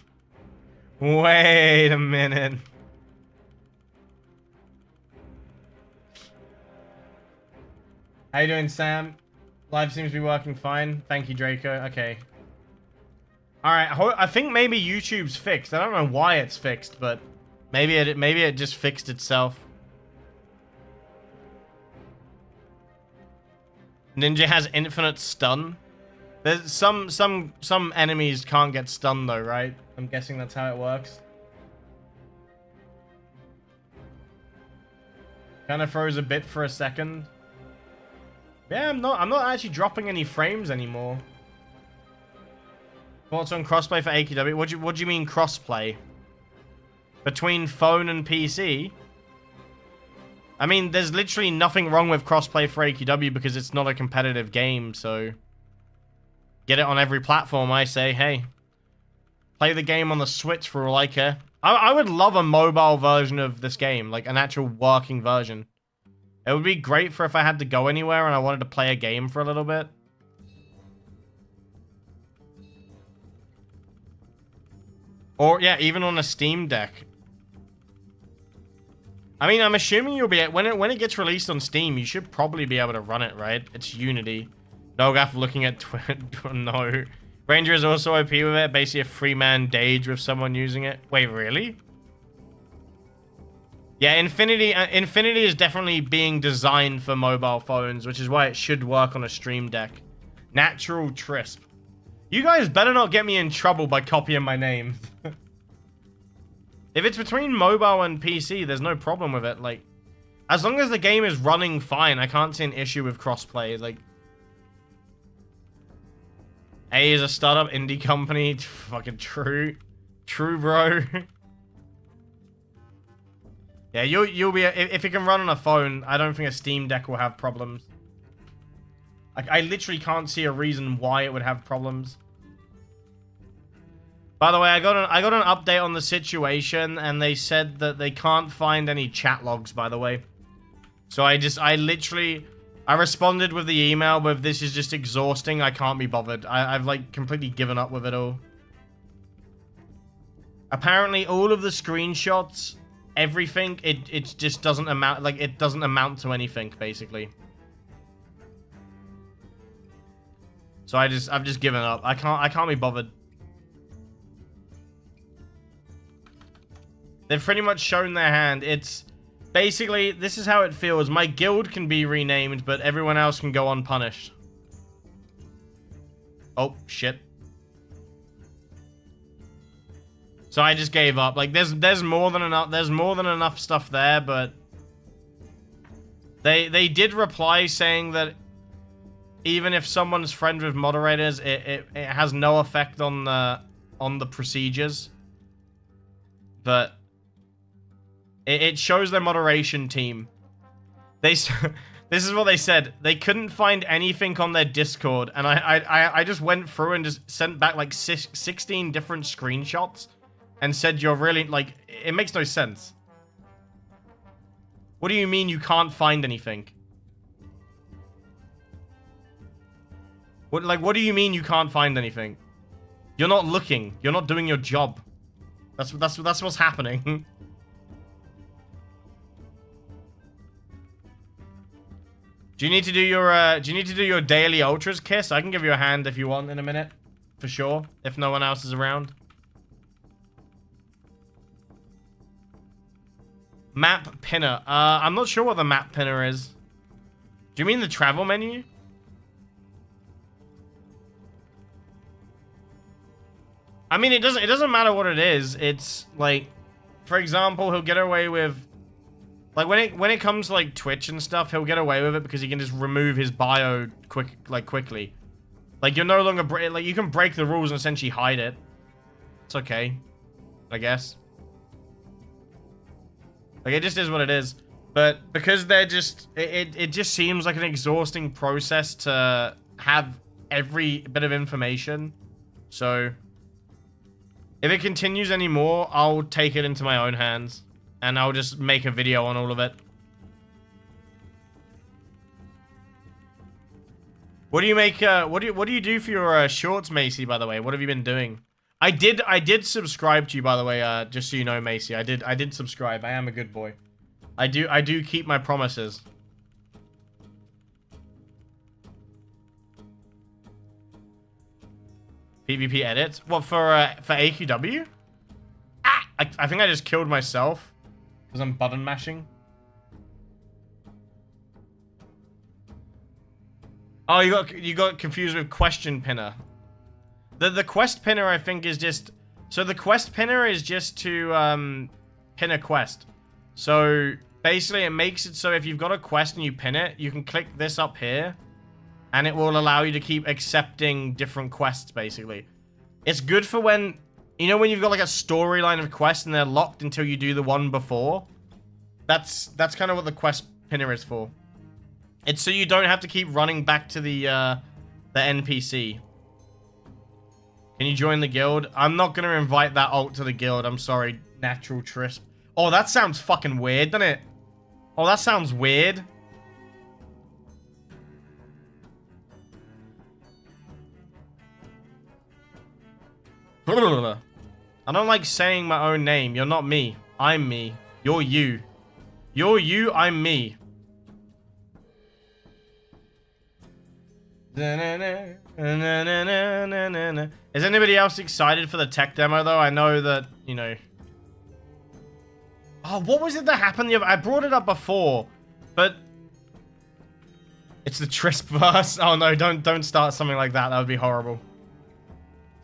[SPEAKER 1] Wait a minute. How you doing, Sam? Live seems to be working fine. Thank you, Draco. Okay. Alright, I think maybe YouTube's fixed. I don't know why it's fixed, but maybe it just fixed itself. Ninja has infinite stun. There's some enemies can't get stunned though, right? I'm guessing that's how it works. Kind of froze a bit for a second. Yeah, I'm not actually dropping any frames anymore. Thoughts on crossplay for AQW? What do you mean crossplay? Between phone and PC? I mean, there's literally nothing wrong with crossplay for AQW because it's not a competitive game, so get it on every platform, I say. Hey, play the game on the Switch for all I care. I would love a mobile version of this game, like an actual working version. It would be great for if I had to go anywhere and I wanted to play a game for a little bit. Or, yeah, even on a Steam Deck. I mean, I'm assuming you'll be... When it gets released on Steam, you should probably be able to run it, right? It's Unity. Nogaf looking at... No. Ranger is also OP with it. Basically a free-man Dage with someone using it. Wait, really? Yeah, Infinity is definitely being designed for mobile phones, which is why it should work on a Stream Deck. Natural Trisp. You guys better not get me in trouble by copying my name. If it's between mobile and PC, there's no problem with it. Like, as long as the game is running fine, I can't see an issue with crossplay. Like, A is a startup indie company. Fucking true. True, bro. Yeah, you'll be... If it can run on a phone, I don't think a Steam Deck will have problems. Like, I literally can't see a reason why it would have problems. By the way, I got an update on the situation, and they said that they can't find any chat logs, by the way. So I responded with the email with, this is just exhausting, I can't be bothered. I've like completely given up with it all. Apparently all of the screenshots, everything, it just doesn't amount, like it doesn't amount to anything, basically. So I've just given up. I can't be bothered. They've pretty much shown their hand. It's basically, this is how it feels. My guild can be renamed, but everyone else can go unpunished. Oh, shit. So I just gave up. Like, there's more than enough stuff there, but they did reply saying that even if someone's friend with moderators, it has no effect on the procedures. But it shows their moderation team. This is what they said. They couldn't find anything on their Discord, and I just went through and just sent back like 16 different screenshots and said, you're really, like, it makes no sense. What do you mean you can't find anything? What do you mean you can't find anything? You're not looking. You're not doing your job. That's what's happening. Do you need to do your daily ultras, Kiss? I can give you a hand if you want in a minute, for sure. If no one else is around. Map pinner. I'm not sure what the map pinner is. Do you mean the travel menu? I mean, it doesn't matter what it is. It's like, for example, he'll get away with, like, when it comes to like Twitch and stuff, he'll get away with it because he can just remove his bio quickly. Like, you're no longer like, you can break the rules and essentially hide it. It's okay, I guess. Like, it just is what it is. But because they're just, it just seems like an exhausting process to have every bit of information. So if it continues anymore, I'll take it into my own hands and I'll just make a video on all of it. What do you make, what do you do for your shorts, Macy, by the way? What have you been doing? I did subscribe to you, by the way, just so you know, Macy. I did subscribe. I am a good boy. I do keep my promises. PvP edits? What, for AQW? Ah! I think I just killed myself because I'm button mashing. Oh, you got confused with question pinner. The quest pinner, I think, is just... So the quest pinner is just to pin a quest. So basically it makes it so if you've got a quest and you pin it, you can click this up here and it will allow you to keep accepting different quests, basically. It's good for when... You know when you've got like a storyline of quests and they're locked until you do the one before? That's kind of what the quest pinner is for. It's so you don't have to keep running back to the NPC. Can you join the guild? I'm not going to invite that alt to the guild. I'm sorry, Natural Trisp. Oh, that sounds fucking weird, doesn't it? Oh, that sounds weird. I don't like saying my own name. You're not me. I'm me. You're you. You're you, I'm me. Is anybody else excited for the tech demo, though? I know that, you know... Oh, what was it that happened? I brought it up before, but... It's the Trisp verse. Oh, no, don't start something like that. That would be horrible.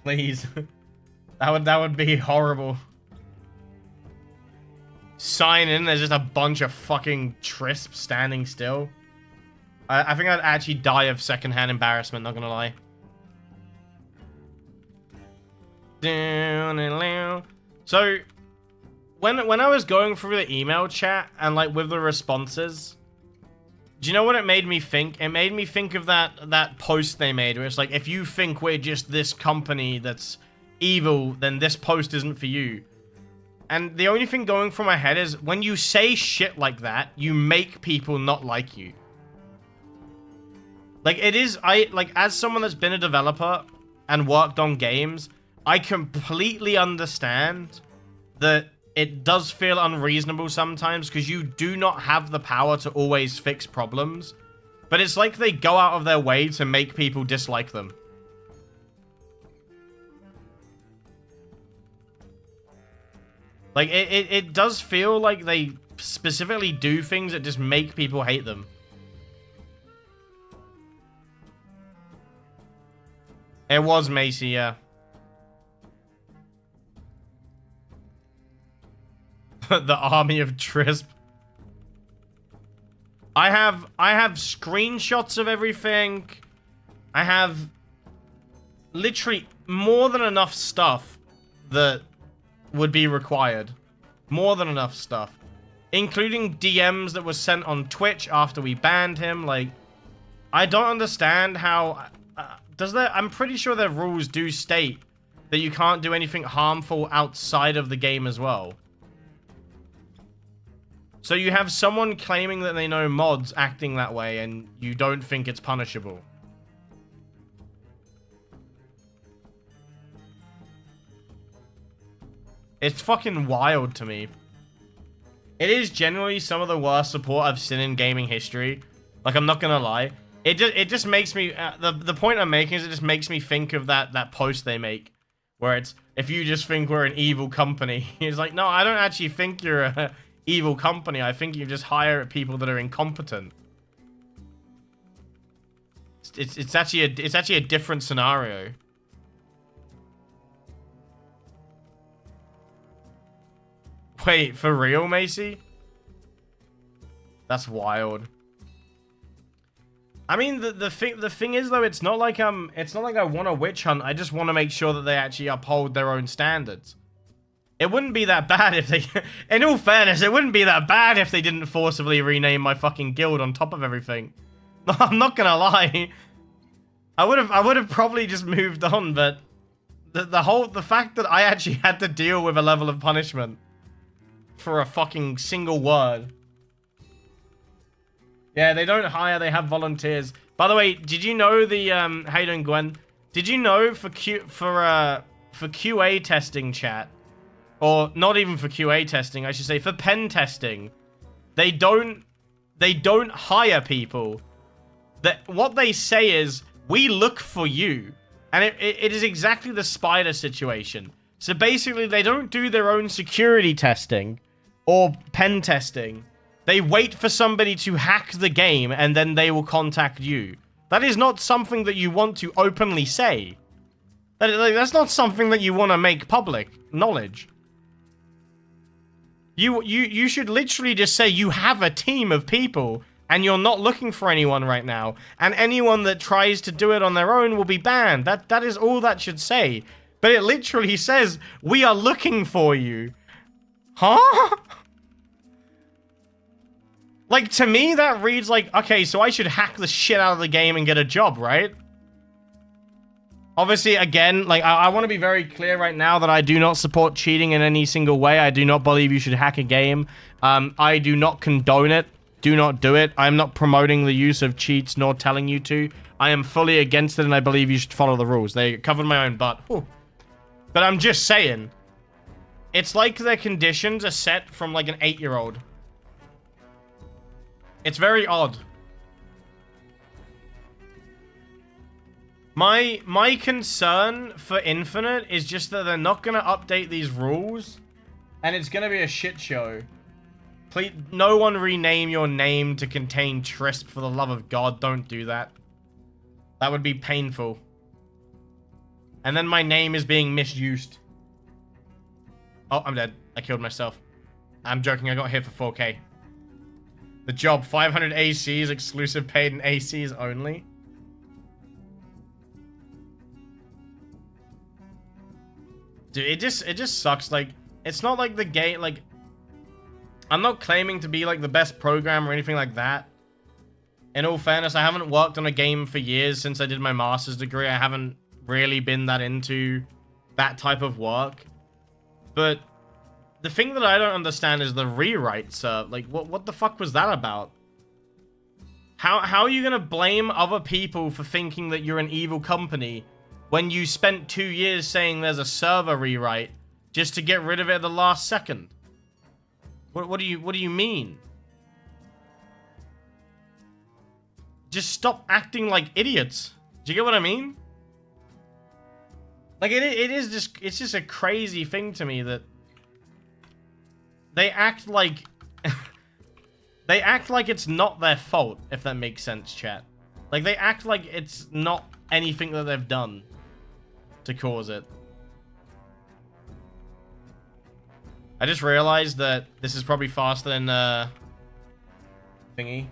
[SPEAKER 1] Please. That would be horrible. Sign in, there's just a bunch of fucking Trisp standing still. I think I'd actually die of secondhand embarrassment, not gonna lie. So, when I was going through the email chat and like with the responses, do you know what it made me think? It made me think of that post they made where it's like, if you think we're just this company that's evil, then this post isn't for you. And the only thing going through my head is when you say shit like that, you make people not like you. Like, it is, like, as someone that's been a developer and worked on games, I completely understand that it does feel unreasonable sometimes because you do not have the power to always fix problems. But it's like they go out of their way to make people dislike them. Like, it does feel like they specifically do things that just make people hate them. It was Macy, yeah. The army of Trisp. I have screenshots of everything. I have literally more than enough stuff that would be required. More than enough stuff. Including DMs that were sent on Twitch after we banned him. Like, I don't understand how... I'm pretty sure their rules do state that you can't do anything harmful outside of the game as well. So you have someone claiming that they know mods acting that way and you don't think it's punishable. It's fucking wild to me. It is generally some of the worst support I've seen in gaming history. Like, I'm not gonna lie. It just makes me... the point I'm making is it just makes me think of that post they make. Where it's, if you just think we're an evil company. It's like, no, I don't actually think you're a evil company. I think you just hire people that are incompetent. It's actually a different scenario. Wait, for real, Macy? That's wild. I mean, the thing is though, it's not like I want a witch hunt. I just want to make sure that they actually uphold their own standards. It wouldn't be that bad if they... In all fairness, it wouldn't be that bad if they didn't forcibly rename my fucking guild on top of everything. I'm not gonna lie. I would have probably just moved on, but the fact that I actually had to deal with a level of punishment for a fucking single word. Yeah, they don't hire, they have volunteers. By the way, did you know the how you doing, Gwen? Did you know for QA testing, chat, or not even for QA testing, I should say, for pen testing, they don't hire people. What they say is, we look for you. And it is exactly the spider situation. So basically, they don't do their own security testing or pen testing. They wait for somebody to hack the game and then they will contact you. That is not something that you want to openly say. That's not something that you want to make public knowledge. You should literally just say you have a team of people and you're not looking for anyone right now. And anyone that tries to do it on their own will be banned. That is all that should say. But it literally says, we are looking for you. Huh? Like, to me, that reads like, okay, so I should hack the shit out of the game and get a job, right? Obviously, again, like, I want to be very clear right now that I do not support cheating in any single way. I do not believe you should hack a game. I do not condone it. Do not do it. I'm not promoting the use of cheats nor telling you to. I am fully against it and I believe you should follow the rules. They covered my own butt. Ooh. But I'm just saying, it's like their conditions are set from like an 8-year-old. It's very odd. My concern for Infinite is just that they're not going to update these rules. And it's going to be a shit show. Please, no one rename your name to contain Trisp, for the love of God. Don't do that. That would be painful. And then my name is being misused. Oh, I'm dead. I killed myself. I'm joking. I got hit for 4K. The job, 500 ACs, exclusive paid in ACs only. Dude, it just sucks. Like, it's not like the game, like, I'm not claiming to be like the best programmer or anything like that. In all fairness, I haven't worked on a game for years since I did my master's degree. I haven't really been that into that type of work. But the thing that I don't understand is the rewrite server. Like, what the fuck was that about? How are you gonna blame other people for thinking that you're an evil company when you spent 2 years saying there's a server rewrite just to get rid of it at the last second? What do you mean? Just stop acting like idiots. Do you get what I mean? Like, it's just a crazy thing to me that they act like they act like it's not their fault, if that makes sense, chat. Like, they act like it's not anything that they've done to cause it. I just realized that this is probably faster than thingy.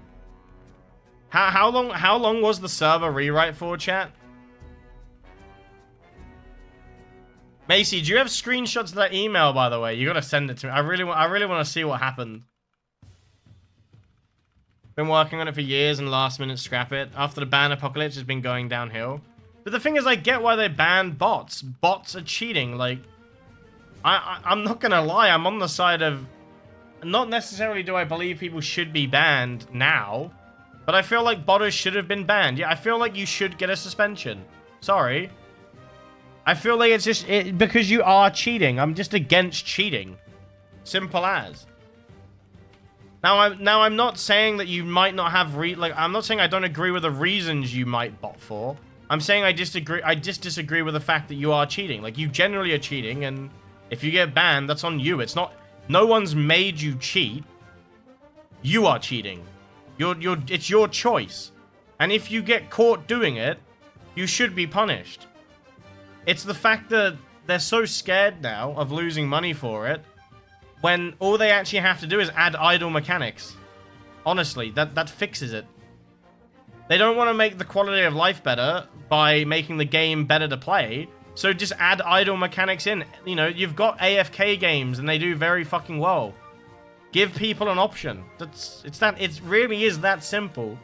[SPEAKER 1] How long was the server rewrite for, chat? Macy, do you have screenshots of that email, by the way? You gotta send it to me. I really want to see what happened. Been working on it for years and last minute scrap it. After the ban apocalypse has been going downhill. But the thing is, I get why they banned bots. Bots are cheating. Like, I'm not gonna lie, I'm on the side of... Not necessarily do I believe people should be banned now, but I feel like botters should have been banned. Yeah, I feel like you should get a suspension. Sorry. I feel like it's just because you are cheating. I'm just against cheating. Simple as. Now I'm not saying that you might not have I'm not saying I don't agree with the reasons you might bot for. I'm saying I just disagree with the fact that you are cheating. Like, you generally are cheating, and if you get banned, that's on you. It's not... No one's made you cheat. You are cheating. It's your choice. And if you get caught doing it, you should be punished. It's the fact that they're so scared now of losing money for it, when all they actually have to do is add idle mechanics. Honestly, that fixes it. They don't want to make the quality of life better by making the game better to play, so just add idle mechanics in. You know, you've got AFK games and they do very fucking well. Give people an option. It really is that simple.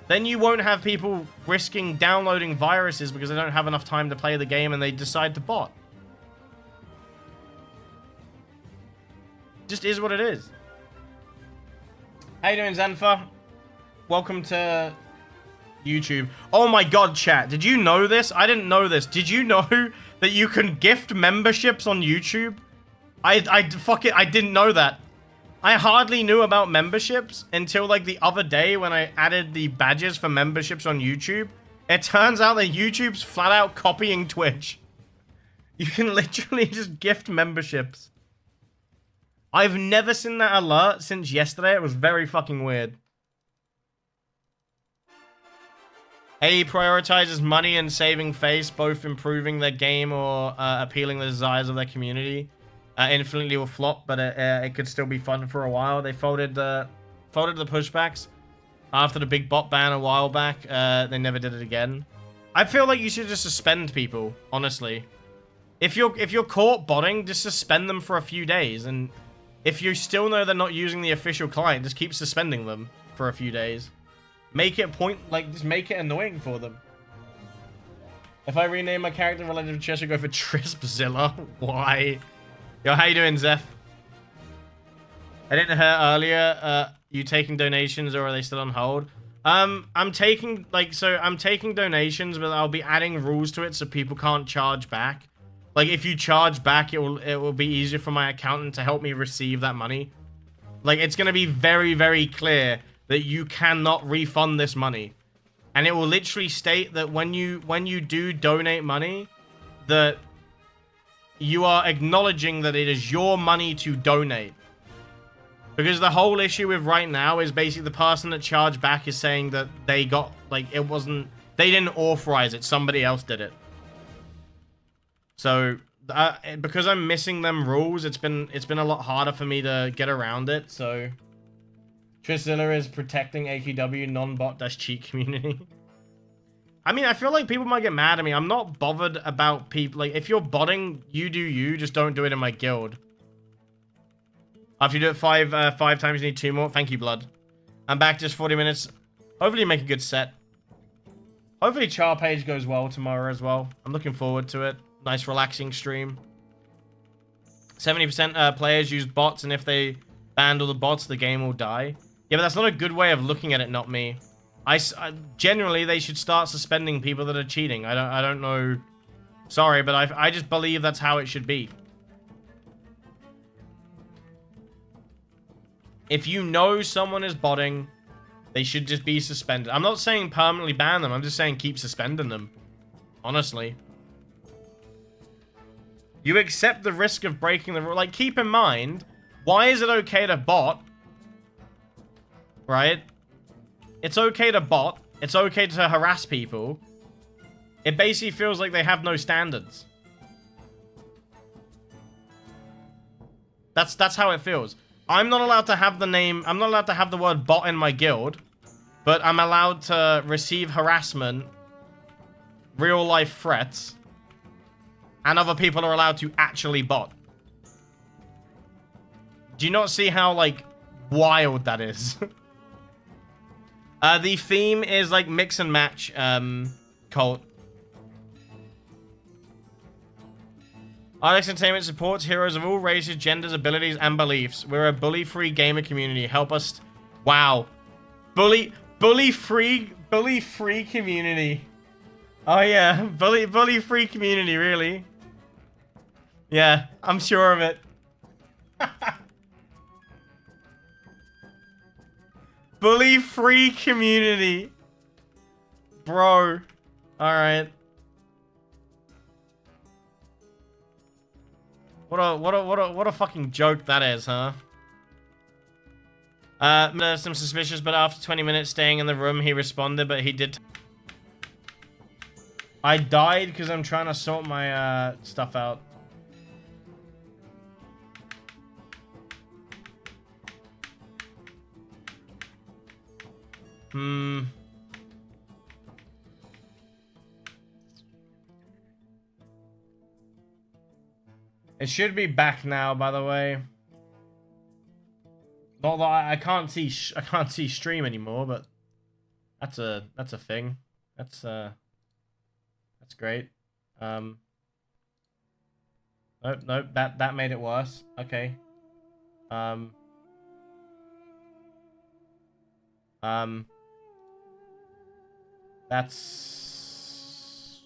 [SPEAKER 1] Then you won't have people risking downloading viruses because they don't have enough time to play the game and they decide to bot. Just is what it is. How you doing, Xanfa? Welcome to YouTube. Oh my god, chat. Did you know this? I didn't know this. Did you know that you can gift memberships on YouTube? I didn't know that. I hardly knew about memberships until like the other day when I added the badges for memberships on YouTube. It turns out that YouTube's flat out copying Twitch. You can literally just gift memberships. I've never seen that alert since yesterday. It was very fucking weird. A prioritizes money and saving face, both improving their game or appealing the desires of their community. Infinitely will flop, but it could still be fun for a while. They folded the pushbacks after the big bot ban a while back. They never did it again. I feel like you should just suspend people, honestly. If you're caught botting, just suspend them for a few days, and if you still know they're not using the official client, just keep suspending them for a few days. Make it just make it annoying for them. If I rename my character relative to Cheshire, go for Trispzilla. Why? Yo, how you doing, Zeph? I didn't hear earlier, you taking donations, or are they still on hold? I'm taking donations, but I'll be adding rules to it so people can't charge back. Like, if you charge back, it will be easier for my accountant to help me receive that money. Like, it's going to be very, very clear that you cannot refund this money. And it will literally state that when you do donate money, that you are acknowledging that it is your money to donate. Because the whole issue with right now is basically the person that charged back is saying that they got, like, they didn't authorize it, somebody else did it. So, because I'm missing them rules, it's been a lot harder for me to get around it, so... Triszilla is protecting AQW non-bot-cheat community. I mean, I feel like people might get mad at me. I'm not bothered about people. Like, if you're botting, you do you. Just don't do it in my guild. After you do it five times, you need 2 more. Thank you, Blood. I'm back just 40 minutes. Hopefully you make a good set. Hopefully Char Page goes well tomorrow as well. I'm looking forward to it. nice relaxing stream. 70% players use bots, and if they banned all the bots, the game will die. Yeah, but that's not a good way of looking at it, not me. Generally, they should start suspending people that are cheating. I don't know. Sorry, but I just believe that's how it should be. If you know someone is botting, they should just be suspended. I'm not saying permanently ban them. I'm just saying keep suspending them. Honestly. You accept the risk of breaking the rule. Like, keep in mind, why is it okay to bot? Right? It's okay to bot. It's okay to harass people. It basically feels like they have no standards. That's how it feels. I'm not allowed to have the name... I'm not allowed to have the word bot in my guild. But I'm allowed to receive harassment, real-life threats, and other people are allowed to actually bot. Do you not see how, like, wild that is? The theme is, like, mix and match, cult. Alex Entertainment supports heroes of all races, genders, abilities, and beliefs. We're a bully-free gamer community. Help us... Wow. Bully-free community. Oh, yeah. Bully-free community, really. Yeah, I'm sure of it. Bully-free community. Bro. Alright. What a fucking joke that is, huh? Some suspicious, but after 20 minutes staying in the room, he responded, but he did... I died because I'm trying to sort my, stuff out. It should be back now, by the way. Not that I can't see stream anymore, but that's a thing. That's great. Nope, that made it worse. Okay. That's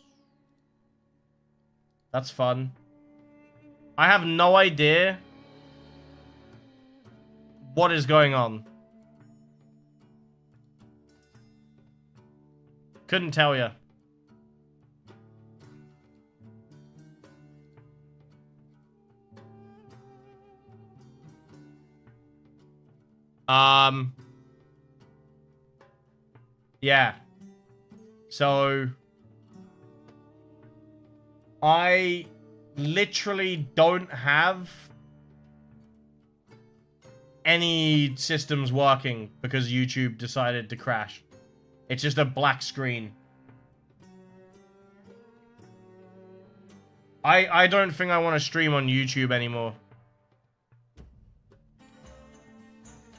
[SPEAKER 1] fun. I have no idea what is going on. Couldn't tell you. Yeah. So I literally don't have any systems working because YouTube decided to crash. It's just a black screen. I don't think I want to stream on YouTube anymore.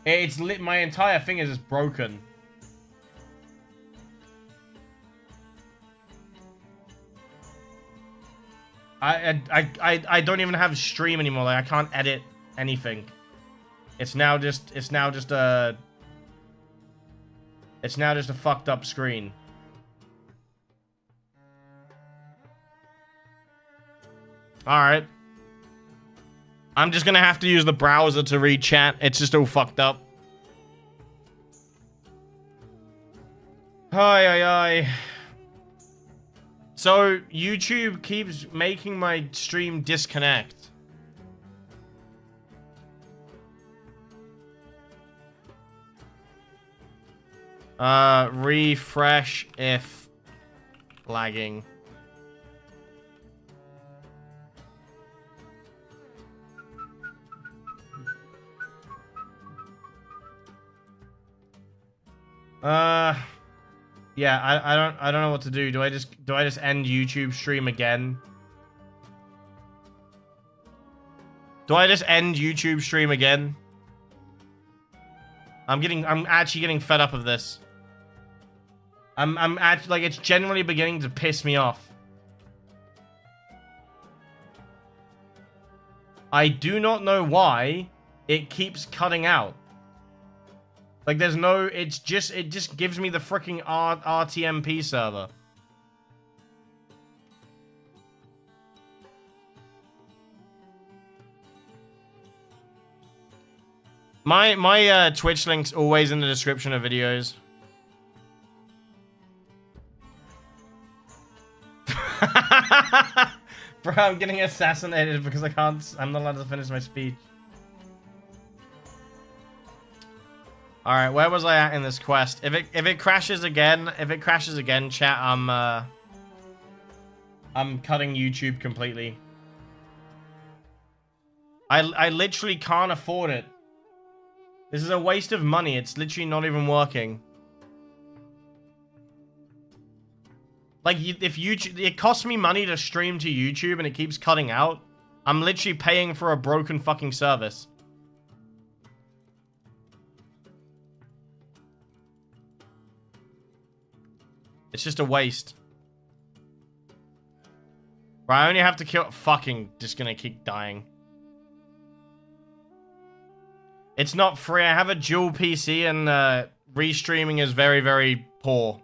[SPEAKER 1] It's lit. My entire thing is just broken. I don't even have stream anymore. Like, I can't edit anything. It's now just a fucked up screen. All right. I'm just gonna have to use the browser to read chat. It's just all fucked up. Hi. So, YouTube keeps making my stream disconnect. Refresh if lagging. Yeah, I don't know what to do. Do I just end YouTube stream again? Do I just end YouTube stream again? I'm actually getting fed up of this. I'm actually, like, it's generally beginning to piss me off. I do not know why it keeps cutting out. Like, there's no... it just gives me the freaking RTMP server. My Twitch link's always in the description of videos. Bro, I'm getting assassinated because I'm not allowed to finish my speech. Alright, where was I at in this quest? If it crashes again, chat, I'm cutting YouTube completely. I literally can't afford it. This is a waste of money. It's literally not even working. Like, if YouTube... it costs me money to stream to YouTube and it keeps cutting out. I'm literally paying for a broken fucking service. It's just a waste. Right, I only have to kill... fucking just gonna keep dying. It's not free. I have a dual PC and restreaming is very, very poor.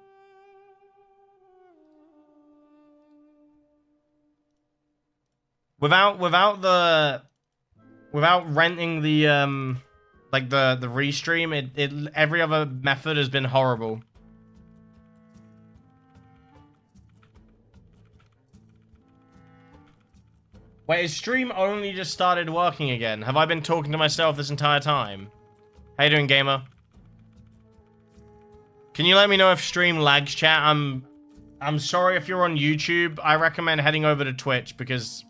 [SPEAKER 1] Without renting the like the restream, every other method has been horrible. Wait, is stream only just started working again? Have I been talking to myself this entire time? How you doing, gamer? Can you let me know if stream lags, chat? I'm sorry if you're on YouTube. I recommend heading over to Twitch because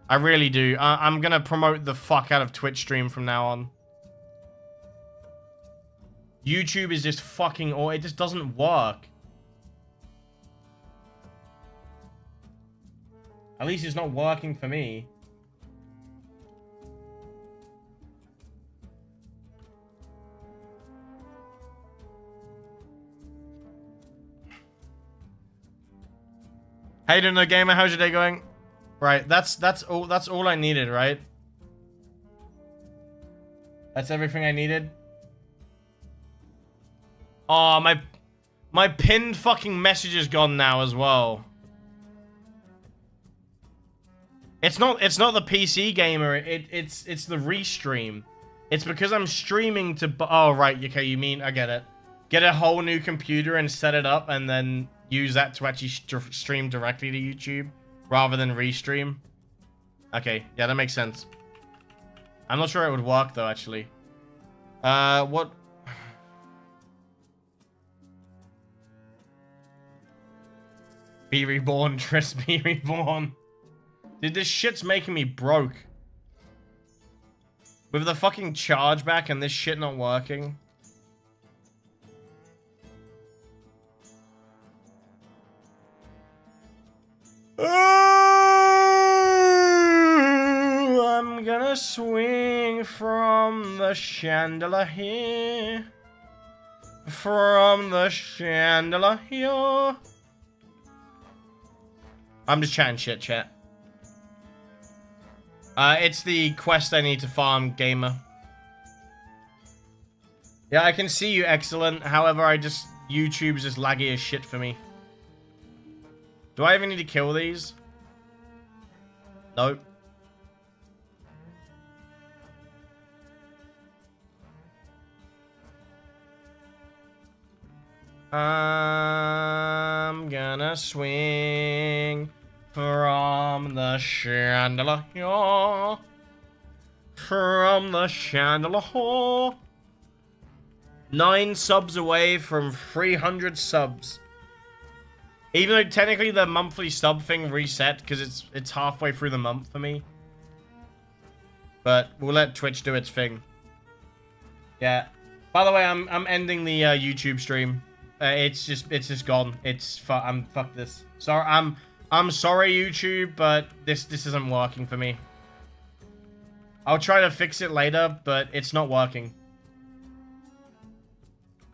[SPEAKER 1] I really do. I'm gonna promote the fuck out of Twitch stream from now on. YouTube is just fucking... or it just doesn't work. At least it's not working for me. How you doing, gamer? How's your day going? Right, that's all I needed, right? That's everything I needed. Oh, my pinned fucking message is gone now as well. It's not the PC gamer. It's the restream. It's because I'm streaming to... oh, right. Okay, you mean... I get it. Get a whole new computer and set it up and then use that to actually stream directly to YouTube rather than restream. Okay, yeah, that makes sense. I'm not sure it would work, though, actually. What... Be reborn, Tris, be reborn. Dude, this shit's making me broke. With the fucking chargeback and this shit not working. Ooh, I'm gonna swing from the chandelier here. From the chandelier here. I'm just chatting shit, chat. It's the quest I need to farm, gamer. Yeah, I can see you, excellent. However, YouTube's just laggy as shit for me. Do I even need to kill these? Nope. I'm gonna swing from the chandelier, from the chandelier. 9 subs away from 300 subs. Even though technically the monthly sub thing reset because it's halfway through the month for me. But we'll let Twitch do its thing. Yeah. By the way, I'm ending the YouTube stream. It's just gone. Fuck this. Sorry, I'm sorry, YouTube, but this isn't working for me. I'll try to fix it later, but it's not working.